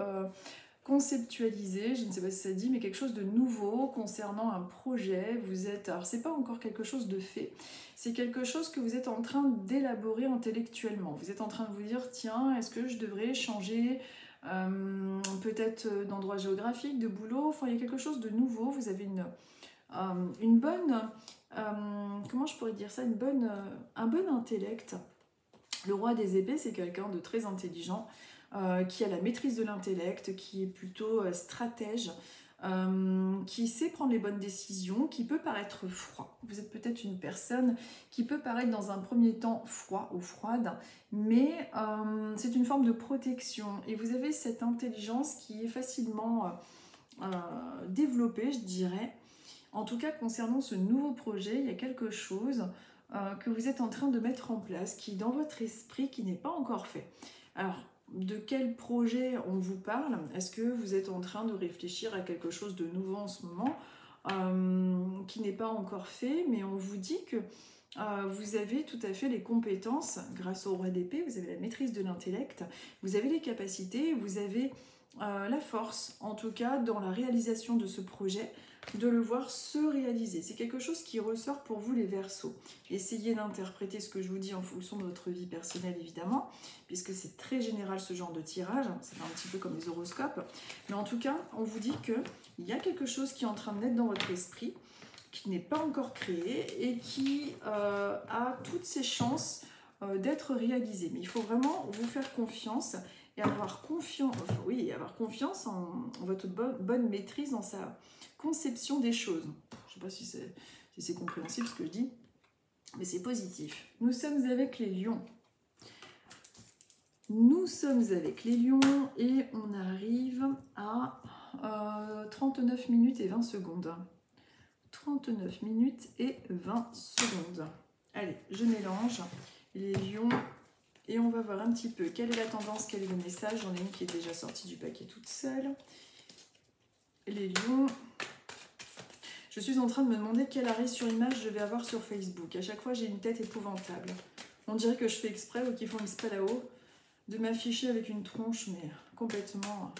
conceptualiser, je ne sais pas si ça dit, mais quelque chose de nouveau concernant un projet. Vous êtes, alors c'est pas encore quelque chose de fait, c'est quelque chose que vous êtes en train d'élaborer intellectuellement. Vous êtes en train de vous dire, tiens, est-ce que je devrais changer peut-être d'endroit géographique, de boulot, enfin il y a quelque chose de nouveau, vous avez une bonne, comment je pourrais dire ça, un bon intellect. Le roi des épées, c'est quelqu'un de très intelligent, qui a la maîtrise de l'intellect, qui est plutôt stratège, qui sait prendre les bonnes décisions, qui peut paraître froid. Vous êtes peut-être une personne qui peut paraître dans un premier temps froid ou froide, mais c'est une forme de protection. Et vous avez cette intelligence qui est facilement développée, je dirais. En tout cas, concernant ce nouveau projet, il y a quelque chose que vous êtes en train de mettre en place, qui est dans votre esprit, qui n'est pas encore fait. Alors, de quel projet on vous parle? Est-ce que vous êtes en train de réfléchir à quelque chose de nouveau en ce moment qui n'est pas encore fait, mais on vous dit que vous avez tout à fait les compétences, grâce au roi d'épée, vous avez la maîtrise de l'intellect, vous avez les capacités, vous avez la force, en tout cas dans la réalisation de ce projet, de le voir se réaliser. C'est quelque chose qui ressort pour vous les Verseaux. Essayez d'interpréter ce que je vous dis en fonction de votre vie personnelle évidemment, puisque c'est très général ce genre de tirage, c'est un petit peu comme les horoscopes, mais en tout cas on vous dit qu'il y a quelque chose qui est en train de naître dans votre esprit, qui n'est pas encore créé et qui a toutes ses chances d'être réalisé. Mais il faut vraiment vous faire confiance et avoir confiance en votre bonne maîtrise dans sa conception des choses. Je ne sais pas si c'est compréhensible ce que je dis, mais c'est positif. Nous sommes avec les lions. Nous sommes avec les lions et on arrive à 39 minutes et 20 secondes. 39 minutes et 20 secondes. Allez, je mélange les lions et on va voir un petit peu quelle est la tendance, quel est le message. J'en ai une qui est déjà sortie du paquet toute seule. Les lions. Je suis en train de me demander quel arrêt sur image je vais avoir sur Facebook. À chaque fois, j'ai une tête épouvantable. On dirait que je fais exprès ou qu'ils font exprès là-haut de m'afficher avec une tronche, mais complètement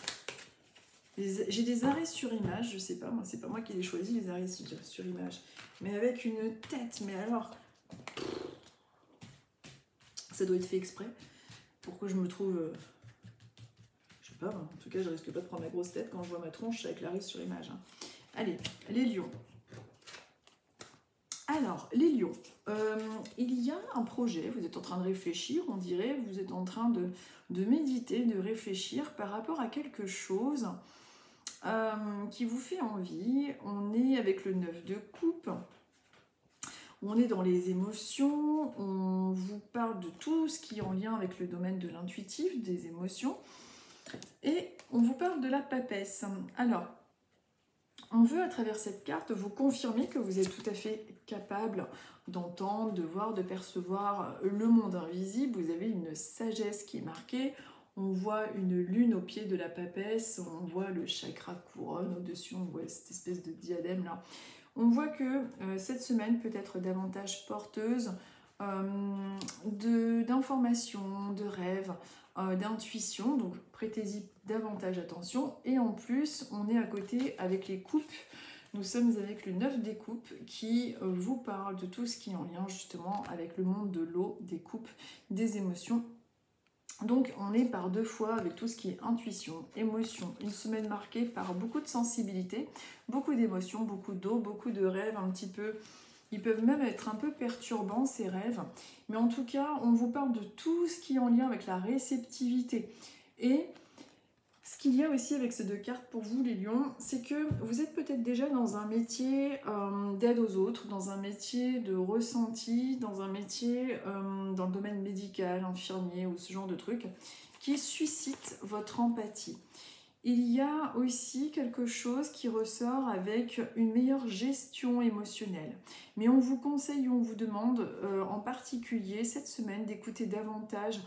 J'ai des arrêts sur image, je sais pas, moi c'est pas moi qui les choisis les arrêts sur image, mais avec une tête, mais alors, ça doit être fait exprès, pourquoi je me trouve, je sais pas, en tout cas je risque pas de prendre ma grosse tête quand je vois ma tronche avec Clarisse sur image. Hein. Allez, les lions. Alors, les lions, il y a un projet, vous êtes en train de réfléchir, on dirait, vous êtes en train de méditer, de réfléchir par rapport à quelque chose qui vous fait envie. On est avec le 9 de coupe, on est dans les émotions, on vous parle de tout ce qui est en lien avec le domaine de l'intuitif, des émotions, et on vous parle de la papesse. Alors, on veut à travers cette carte vous confirmer que vous êtes tout à fait capable d'entendre, de voir, de percevoir le monde invisible. Vous avez une sagesse qui est marquée. On voit une lune au pied de la papesse, on voit le chakra couronne au-dessus, on voit cette espèce de diadème là. On voit que cette semaine peut être davantage porteuse d'informations, de rêves, d'intuition, donc prêtez-y davantage attention. Et en plus, on est à côté avec les coupes. Nous sommes avec le 9 des coupes qui vous parle de tout ce qui est en lien justement avec le monde de l'eau, des coupes, des émotions. Donc on est par deux fois avec tout ce qui est intuition, émotion, une semaine marquée par beaucoup de sensibilité, beaucoup d'émotions, beaucoup d'eau, beaucoup de rêves un petit peu. Ils peuvent même être un peu perturbants, ces rêves. Mais en tout cas, on vous parle de tout ce qui est en lien avec la réceptivité. Et ce qu'il y a aussi avec ces deux cartes pour vous, les lions, c'est que vous êtes peut-être déjà dans un métier d'aide aux autres, dans un métier de ressenti, dans un métier dans le domaine médical, infirmier ou ce genre de truc, qui suscite votre empathie. Il y a aussi quelque chose qui ressort avec une meilleure gestion émotionnelle. Mais on vous conseille, on vous demande en particulier cette semaine d'écouter davantage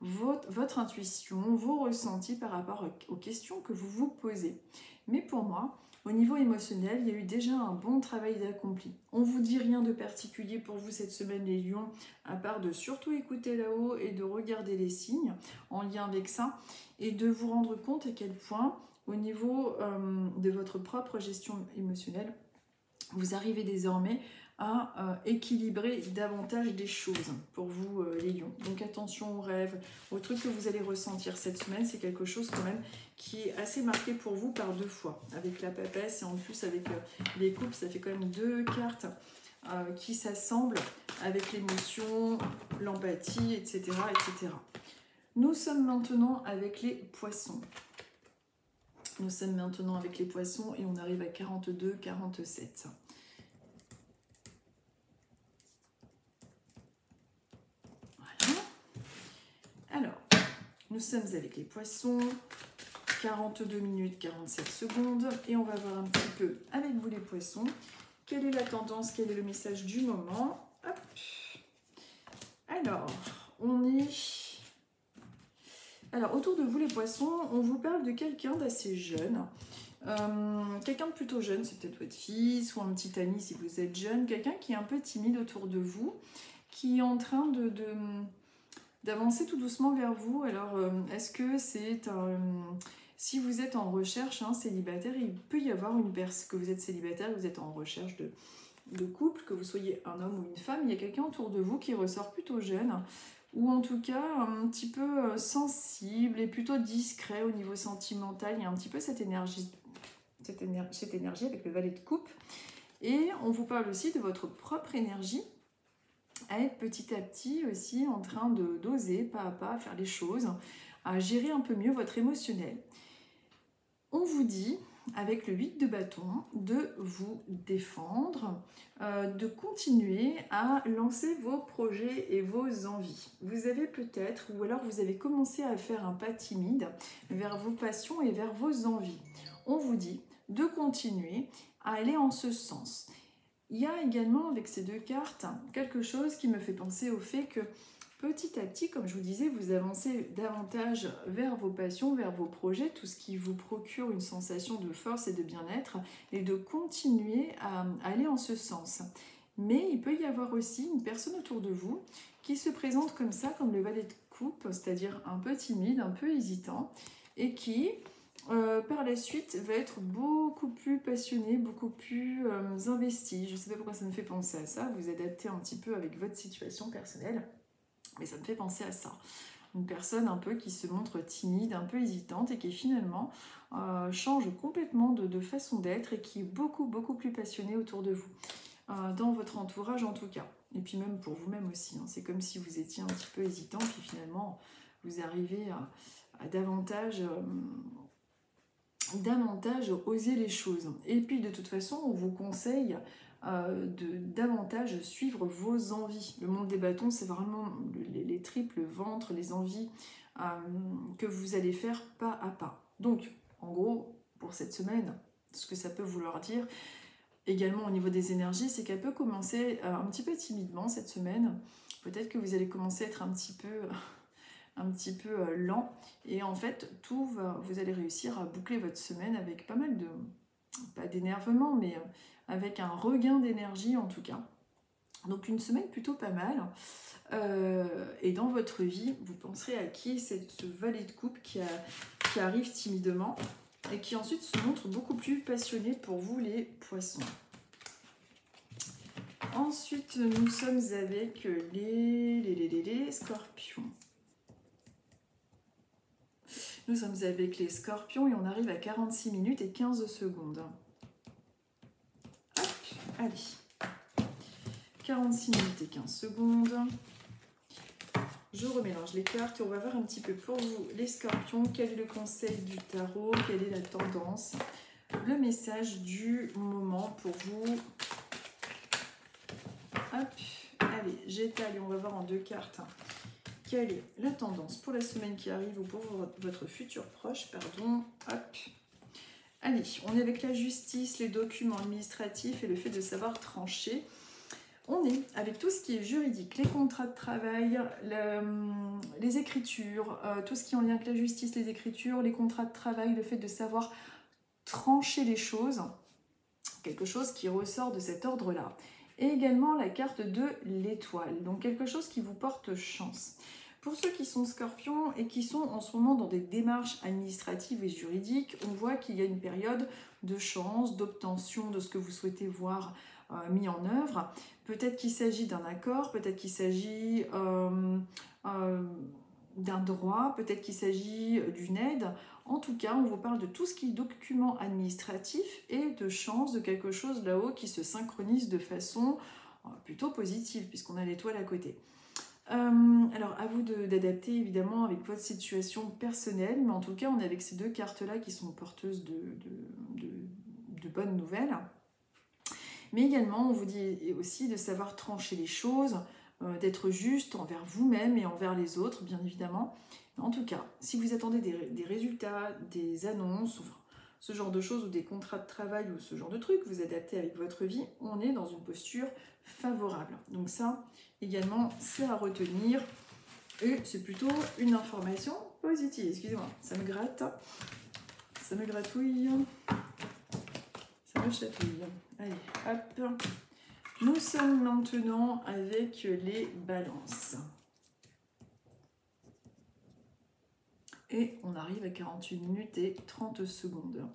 votre intuition, vos ressentis par rapport aux questions que vous vous posez. Mais pour moi, au niveau émotionnel, il y a eu déjà un bon travail d'accompli. On ne vous dit rien de particulier pour vous cette semaine, les lions, à part de surtout écouter là-haut et de regarder les signes en lien avec ça, et de vous rendre compte à quel point, au niveau de votre propre gestion émotionnelle, vous arrivez désormais à équilibrer davantage des choses pour vous, les lions. Donc attention aux rêves, aux trucs que vous allez ressentir cette semaine, c'est quelque chose quand même qui est assez marqué pour vous par deux fois. Avec la papesse et en plus avec les coupes, ça fait quand même deux cartes qui s'assemblent avec l'émotion, l'empathie, etc., etc. Nous sommes maintenant avec les poissons. Nous sommes maintenant avec les poissons et on arrive à 42, 47. Voilà. Alors, nous sommes avec les poissons. 42 minutes, 47 secondes. Et on va voir un petit peu avec vous les poissons. Quelle est la tendance, quel est le message du moment? Hop. Alors, on est... Alors, autour de vous les poissons, on vous parle de quelqu'un d'assez jeune. Quelqu'un de plutôt jeune, c'est peut-être votre fils ou un petit ami si vous êtes jeune. Quelqu'un qui est un peu timide autour de vous, qui est en train d'avancer tout doucement vers vous. Alors, est-ce que c'est un... Si vous êtes en recherche, célibataire, il peut y avoir une personne, que vous êtes célibataire, vous êtes en recherche de couple, que vous soyez un homme ou une femme, il y a quelqu'un autour de vous qui ressort plutôt jeune, ou en tout cas un petit peu sensible et plutôt discret au niveau sentimental. Il y a un petit peu cette énergie avec le valet de coupe. Et on vous parle aussi de votre propre énergie, à être petit à petit aussi en train d'oser pas à pas faire les choses, à gérer un peu mieux votre émotionnel. On vous dit, avec le 8 de bâton, de vous défendre, de continuer à lancer vos projets et vos envies. Vous avez peut-être, ou alors vous avez commencé à faire un pas timide vers vos passions et vers vos envies. On vous dit de continuer à aller en ce sens. Il y a également avec ces deux cartes quelque chose qui me fait penser au fait que petit à petit, comme je vous disais, vous avancez davantage vers vos passions, vers vos projets, tout ce qui vous procure une sensation de force et de bien-être, et de continuer à aller en ce sens. Mais il peut y avoir aussi une personne autour de vous qui se présente comme ça, comme le valet de coupe, c'est-à-dire un peu timide, un peu hésitant, et qui par la suite, va être beaucoup plus passionné, beaucoup plus investi. Je ne sais pas pourquoi ça me fait penser à ça. Vous adaptez un petit peu avec votre situation personnelle, mais ça me fait penser à ça. Une personne un peu qui se montre timide, un peu hésitante et qui finalement change complètement de façon d'être et qui est beaucoup, beaucoup plus passionnée autour de vous. Dans votre entourage en tout cas. Et puis même pour vous-même aussi. Hein. C'est comme si vous étiez un petit peu hésitant, puis finalement vous arrivez à davantage oser les choses. Et puis de toute façon, on vous conseille de davantage suivre vos envies. Le monde des bâtons, c'est vraiment les triples ventres, les envies que vous allez faire pas à pas. Donc, en gros, pour cette semaine, ce que ça peut vouloir dire, également au niveau des énergies, c'est qu'elle peut commencer un petit peu timidement cette semaine. Peut-être que vous allez commencer à être un petit peu lent, et en fait vous allez réussir à boucler votre semaine avec pas mal de, pas d'énervement, mais avec un regain d'énergie en tout cas. Donc une semaine plutôt pas mal. Et dans votre vie, vous penserez à qui c'est ce valet de coupe qui arrive timidement et qui ensuite se montre beaucoup plus passionné pour vous les poissons. Ensuite, nous sommes avec les scorpions. Nous sommes avec les scorpions et on arrive à 46 minutes et 15 secondes. Hop, allez. 46 minutes et 15 secondes. Je remélange les cartes et on va voir un petit peu pour vous, les scorpions, quel est le conseil du tarot, quelle est la tendance, le message du moment pour vous. Hop, allez, j'étale et on va voir en 2 cartes quelle est la tendance pour la semaine qui arrive ou pour votre futur proche, pardon. Hop. Allez, on est avec la justice, les documents administratifs et le fait de savoir trancher. On est avec tout ce qui est juridique, les contrats de travail, les écritures, tout ce qui est en lien avec la justice, les écritures, les contrats de travail, le fait de savoir trancher les choses, quelque chose qui ressort de cet ordre-là. Et également la carte de l'étoile, donc quelque chose qui vous porte chance. Pour ceux qui sont scorpions et qui sont en ce moment dans des démarches administratives et juridiques, on voit qu'il y a une période de chance, d'obtention de ce que vous souhaitez voir mis en œuvre. Peut-être qu'il s'agit d'un accord, peut-être qu'il s'agit d'un droit, peut-être qu'il s'agit d'une aide. En tout cas, on vous parle de tout ce qui est document administratif et de chance, de quelque chose là-haut qui se synchronise de façon plutôt positive, puisqu'on a l'étoile à côté. Alors, à vous d'adapter évidemment avec votre situation personnelle, mais en tout cas, on est avec ces 2 cartes-là qui sont porteuses de bonnes nouvelles. Mais également, on vous dit aussi de savoir trancher les choses, d'être juste envers vous-même et envers les autres, bien évidemment. En tout cas, si vous attendez des résultats, des annonces, enfin, ce genre de choses, ou des contrats de travail, ou ce genre de trucs, vous adaptez avec votre vie, on est dans une posture favorable. Donc ça, également, c'est à retenir. Et c'est plutôt une information positive. Excusez-moi, ça me gratte, ça me gratouille, ça me chatouille. Allez, hop. Nous sommes maintenant avec les balances. Et on arrive à 48 minutes et 30 secondes.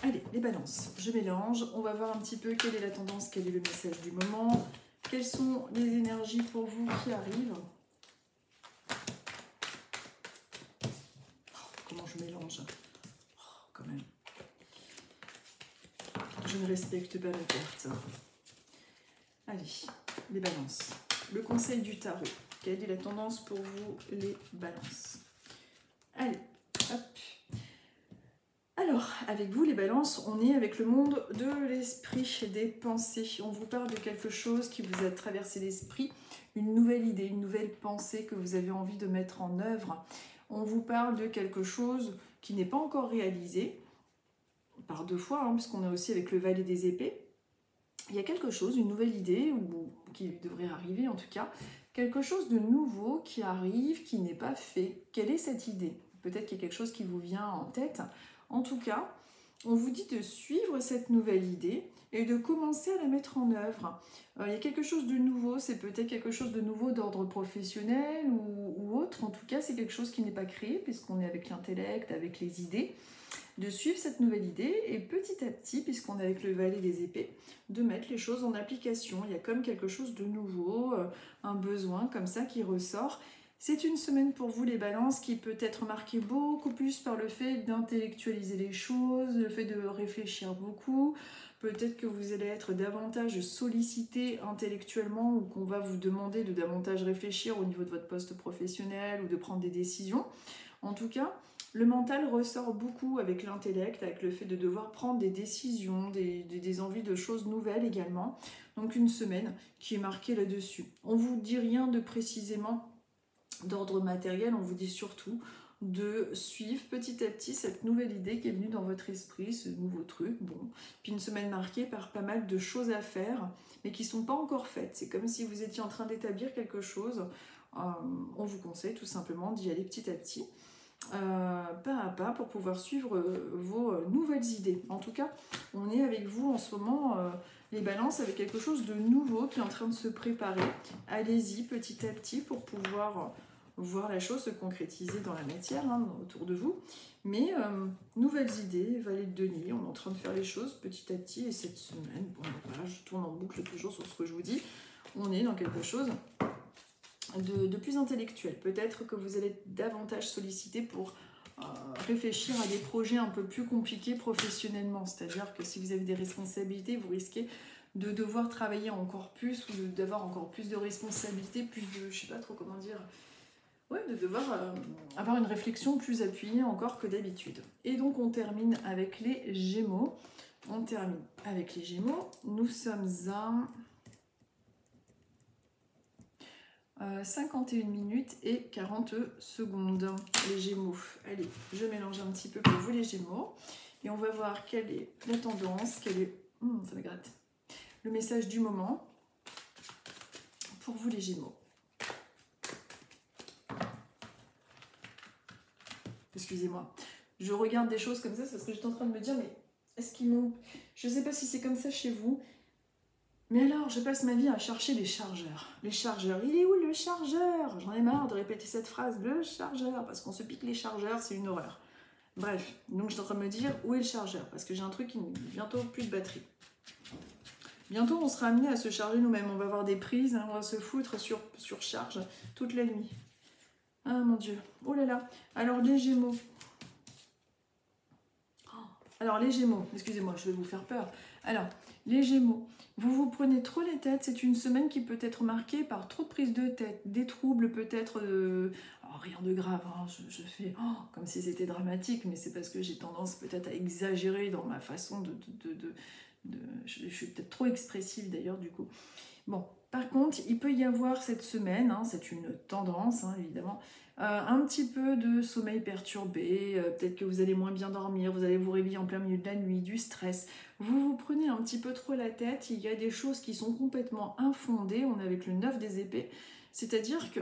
Allez, les balances, je mélange. On va voir un petit peu quelle est la tendance, quel est le message du moment. Quelles sont les énergies pour vous qui arrivent? Oh, comment je mélange? Oh, quand même. Je ne respecte pas la carte. Allez, les balances. Le conseil du tarot. Quelle est la tendance pour vous, les balances? Allez, hop. Alors, avec vous, les balances, on est avec le monde de l'esprit, des pensées. On vous parle de quelque chose qui vous a traversé l'esprit, une nouvelle idée, une nouvelle pensée que vous avez envie de mettre en œuvre. On vous parle de quelque chose qui n'est pas encore réalisé, par 2 fois, hein, puisqu'on est aussi avec le valet des épées. Il y a quelque chose, une nouvelle idée, ou qui devrait arriver en tout cas, quelque chose de nouveau qui arrive, qui n'est pas fait. Quelle est cette idée? Peut-être qu'il y a quelque chose qui vous vient en tête. En tout cas, on vous dit de suivre cette nouvelle idée et de commencer à la mettre en œuvre. Il y a quelque chose de nouveau, c'est peut-être quelque chose de nouveau d'ordre professionnel ou autre. En tout cas, c'est quelque chose qui n'est pas créé puisqu'on est avec l'intellect, avec les idées. De suivre cette nouvelle idée et petit à petit, puisqu'on est avec le valet des épées, de mettre les choses en application. Il y a comme quelque chose de nouveau, un besoin comme ça qui ressort. C'est une semaine pour vous les balances qui peut être marquée beaucoup plus par le fait d'intellectualiser les choses, le fait de réfléchir beaucoup. Peut-être que vous allez être davantage sollicité intellectuellement ou qu'on va vous demander de davantage réfléchir au niveau de votre poste professionnel ou de prendre des décisions. En tout cas, le mental ressort beaucoup avec l'intellect, avec le fait de devoir prendre des décisions, des envies de choses nouvelles également. Donc une semaine qui est marquée là-dessus. On ne vous dit rien de précisément d'ordre matériel, on vous dit surtout de suivre petit à petit cette nouvelle idée qui est venue dans votre esprit, ce nouveau truc. Bon, puis une semaine marquée par pas mal de choses à faire, mais qui ne sont pas encore faites. C'est comme si vous étiez en train d'établir quelque chose. On vous conseille tout simplement d'y aller petit à petit. Pas à pas pour pouvoir suivre vos nouvelles idées. En tout cas, on est avec vous en ce moment, les balances, avec quelque chose de nouveau qui est en train de se préparer. Allez-y petit à petit pour pouvoir voir la chose se concrétiser dans la matière, autour de vous. Mais nouvelles idées, valet de denier, on est en train de faire les choses petit à petit. Et cette semaine, bon, voilà, je tourne en boucle toujours sur ce que je vous dis. On est dans quelque chose de plus intellectuel. Peut-être que vous allez être davantage sollicité pour réfléchir à des projets un peu plus compliqués professionnellement. C'est-à-dire que si vous avez des responsabilités, vous risquez de devoir travailler encore plus ou d'avoir encore plus de responsabilités, plus de, je sais pas trop comment dire, ouais, de devoir avoir une réflexion plus appuyée encore que d'habitude. Et donc on termine avec les Gémeaux. On termine avec les Gémeaux. Nous sommes à 51 minutes et 40 secondes, les Gémeaux. Allez, je mélange un petit peu pour vous les Gémeaux. Et on va voir quelle est la tendance, quel est... ça me gratte. Le message du moment pour vous les Gémeaux. Excusez-moi. Je regarde des choses comme ça parce que j'étais en train de me dire, mais est-ce qu'ils m'ont... Je ne sais pas si c'est comme ça chez vous. Mais alors, je passe ma vie à chercher des chargeurs. Les chargeurs, il est où le chargeur? J'en ai marre de répéter cette phrase, le chargeur, parce qu'on se pique les chargeurs, c'est une horreur. Bref, donc je suis en train de me dire, où est le chargeur? Parce que j'ai un truc qui bientôt plus de batterie. Bientôt, on sera amené à se charger nous-mêmes. On va avoir des prises, on va se foutre sur charge toute la nuit. Ah mon Dieu, oh là là. Alors les Gémeaux. Alors les Gémeaux, excusez-moi, je vais vous faire peur. Alors, les Gémeaux, vous prenez trop la tête, c'est une semaine qui peut être marquée par trop de prises de tête, des troubles peut-être, rien de grave, je fais comme si c'était dramatique, mais c'est parce que j'ai tendance peut-être à exagérer dans ma façon je suis peut-être trop expressive d'ailleurs du coup. Bon, par contre, il peut y avoir cette semaine, c'est une tendance évidemment, un petit peu de sommeil perturbé, peut-être que vous allez moins bien dormir, vous allez vous réveiller en plein milieu de la nuit, du stress, vous prenez un petit peu trop la tête, il y a des choses qui sont complètement infondées, on est avec le 9 des épées, c'est-à-dire que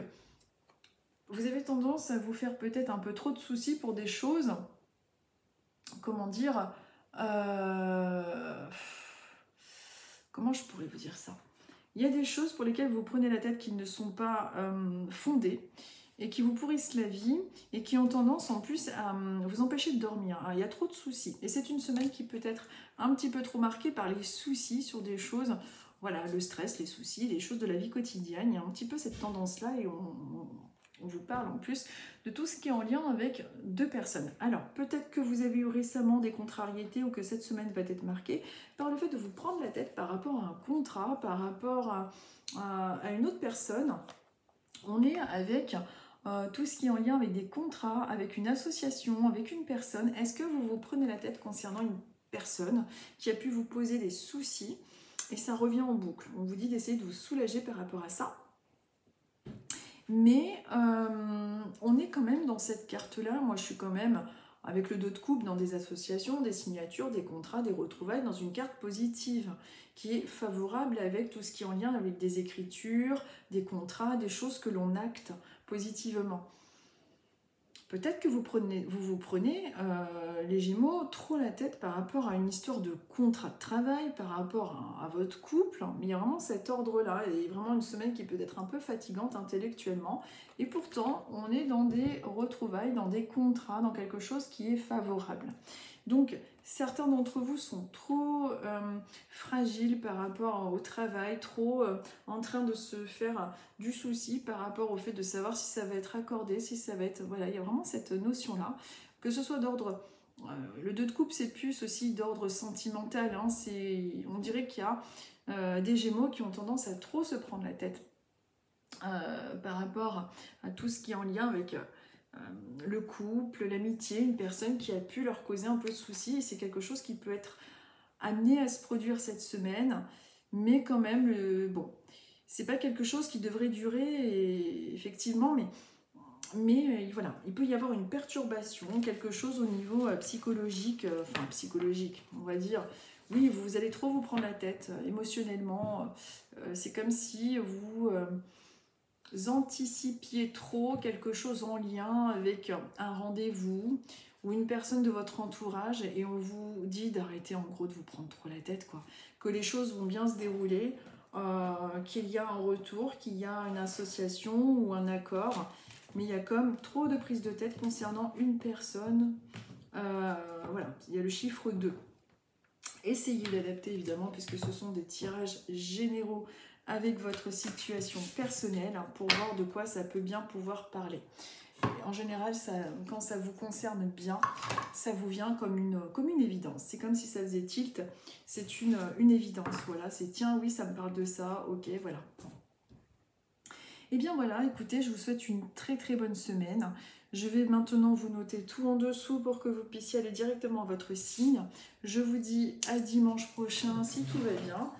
vous avez tendance à vous faire peut-être un peu trop de soucis pour des choses, comment dire, comment je pourrais vous dire ça? Il y a des choses pour lesquelles vous prenez la tête qui ne sont pas fondées et qui vous pourrissent la vie et qui ont tendance en plus à vous empêcher de dormir. Alors, il y a trop de soucis et c'est une semaine qui peut être un petit peu trop marquée par les soucis sur des choses, voilà, le stress, les soucis, les choses de la vie quotidienne. Il y a un petit peu cette tendance-là et on vous parle en plus de tout ce qui est en lien avec deux personnes. Alors, peut-être que vous avez eu récemment des contrariétés ou que cette semaine va être marquée par le fait de vous prendre la tête par rapport à un contrat, par rapport à une autre personne. On est avec tout ce qui est en lien avec des contrats, avec une association, avec une personne. Est-ce que vous vous prenez la tête concernant une personne qui a pu vous poser des soucis et ça revient en boucle? On vous dit d'essayer de vous soulager par rapport à ça. Mais on est quand même dans cette carte-là. Moi, je suis quand même avec le dos de coupe dans des associations, des signatures, des contrats, des retrouvailles, dans une carte positive qui est favorable avec tout ce qui est en lien avec des écritures, des contrats, des choses que l'on acte positivement. Peut-être que vous vous prenez, les Gémeaux, trop la tête par rapport à une histoire de contrat de travail, par rapport à votre couple, mais il y a vraiment cet ordre-là, et vraiment une semaine qui peut être un peu fatigante intellectuellement, et pourtant on est dans des retrouvailles, dans des contrats, dans quelque chose qui est favorable. Donc certains d'entre vous sont trop fragiles par rapport au travail, trop en train de se faire du souci par rapport au fait de savoir si ça va être accordé, si ça va être... Voilà, il y a vraiment cette notion-là, que ce soit d'ordre... le 2 de coupe, c'est plus aussi d'ordre sentimental, hein, on dirait qu'il y a des Gémeaux qui ont tendance à trop se prendre la tête par rapport à tout ce qui est en lien avec le couple, l'amitié, une personne qui a pu leur causer un peu de soucis, et c'est quelque chose qui peut être amené à se produire cette semaine, mais quand même, bon, c'est pas quelque chose qui devrait durer, effectivement, mais voilà, il peut y avoir une perturbation, quelque chose au niveau psychologique, enfin psychologique, on va dire. Oui, vous allez trop vous prendre la tête émotionnellement, c'est comme si vous anticipiez trop quelque chose en lien avec un rendez-vous ou une personne de votre entourage, et on vous dit d'arrêter en gros de vous prendre trop la tête, quoi. Que les choses vont bien se dérouler, qu'il y a un retour, qu'il y a une association ou un accord, mais il y a comme trop de prise de tête concernant une personne. Voilà, il y a le chiffre 2. Essayez d'adapter évidemment, puisque ce sont des tirages généraux avec votre situation personnelle, hein, pour voir de quoi ça peut bien pouvoir parler. Et en général, quand ça vous concerne bien, ça vous vient comme une évidence. C'est comme si ça faisait tilt, c'est une évidence. Voilà, c'est tiens, oui, ça me parle de ça, ok, voilà. Et bien voilà, écoutez, je vous souhaite une très très bonne semaine. Je vais maintenant vous noter tout en dessous pour que vous puissiez aller directement à votre signe. Je vous dis à dimanche prochain si tout va bien.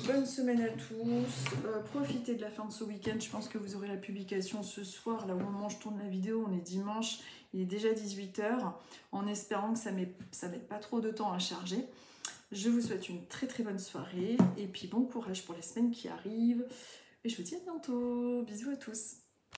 Bonne semaine à tous, profitez de la fin de ce week-end. Je pense que vous aurez la publication ce soir, là au moment où je tourne la vidéo, on est dimanche, il est déjà 18 h, en espérant que ça mette pas trop de temps à charger. Je vous souhaite une très très bonne soirée, et puis bon courage pour les semaines qui arrivent, et je vous dis à bientôt, bisous à tous.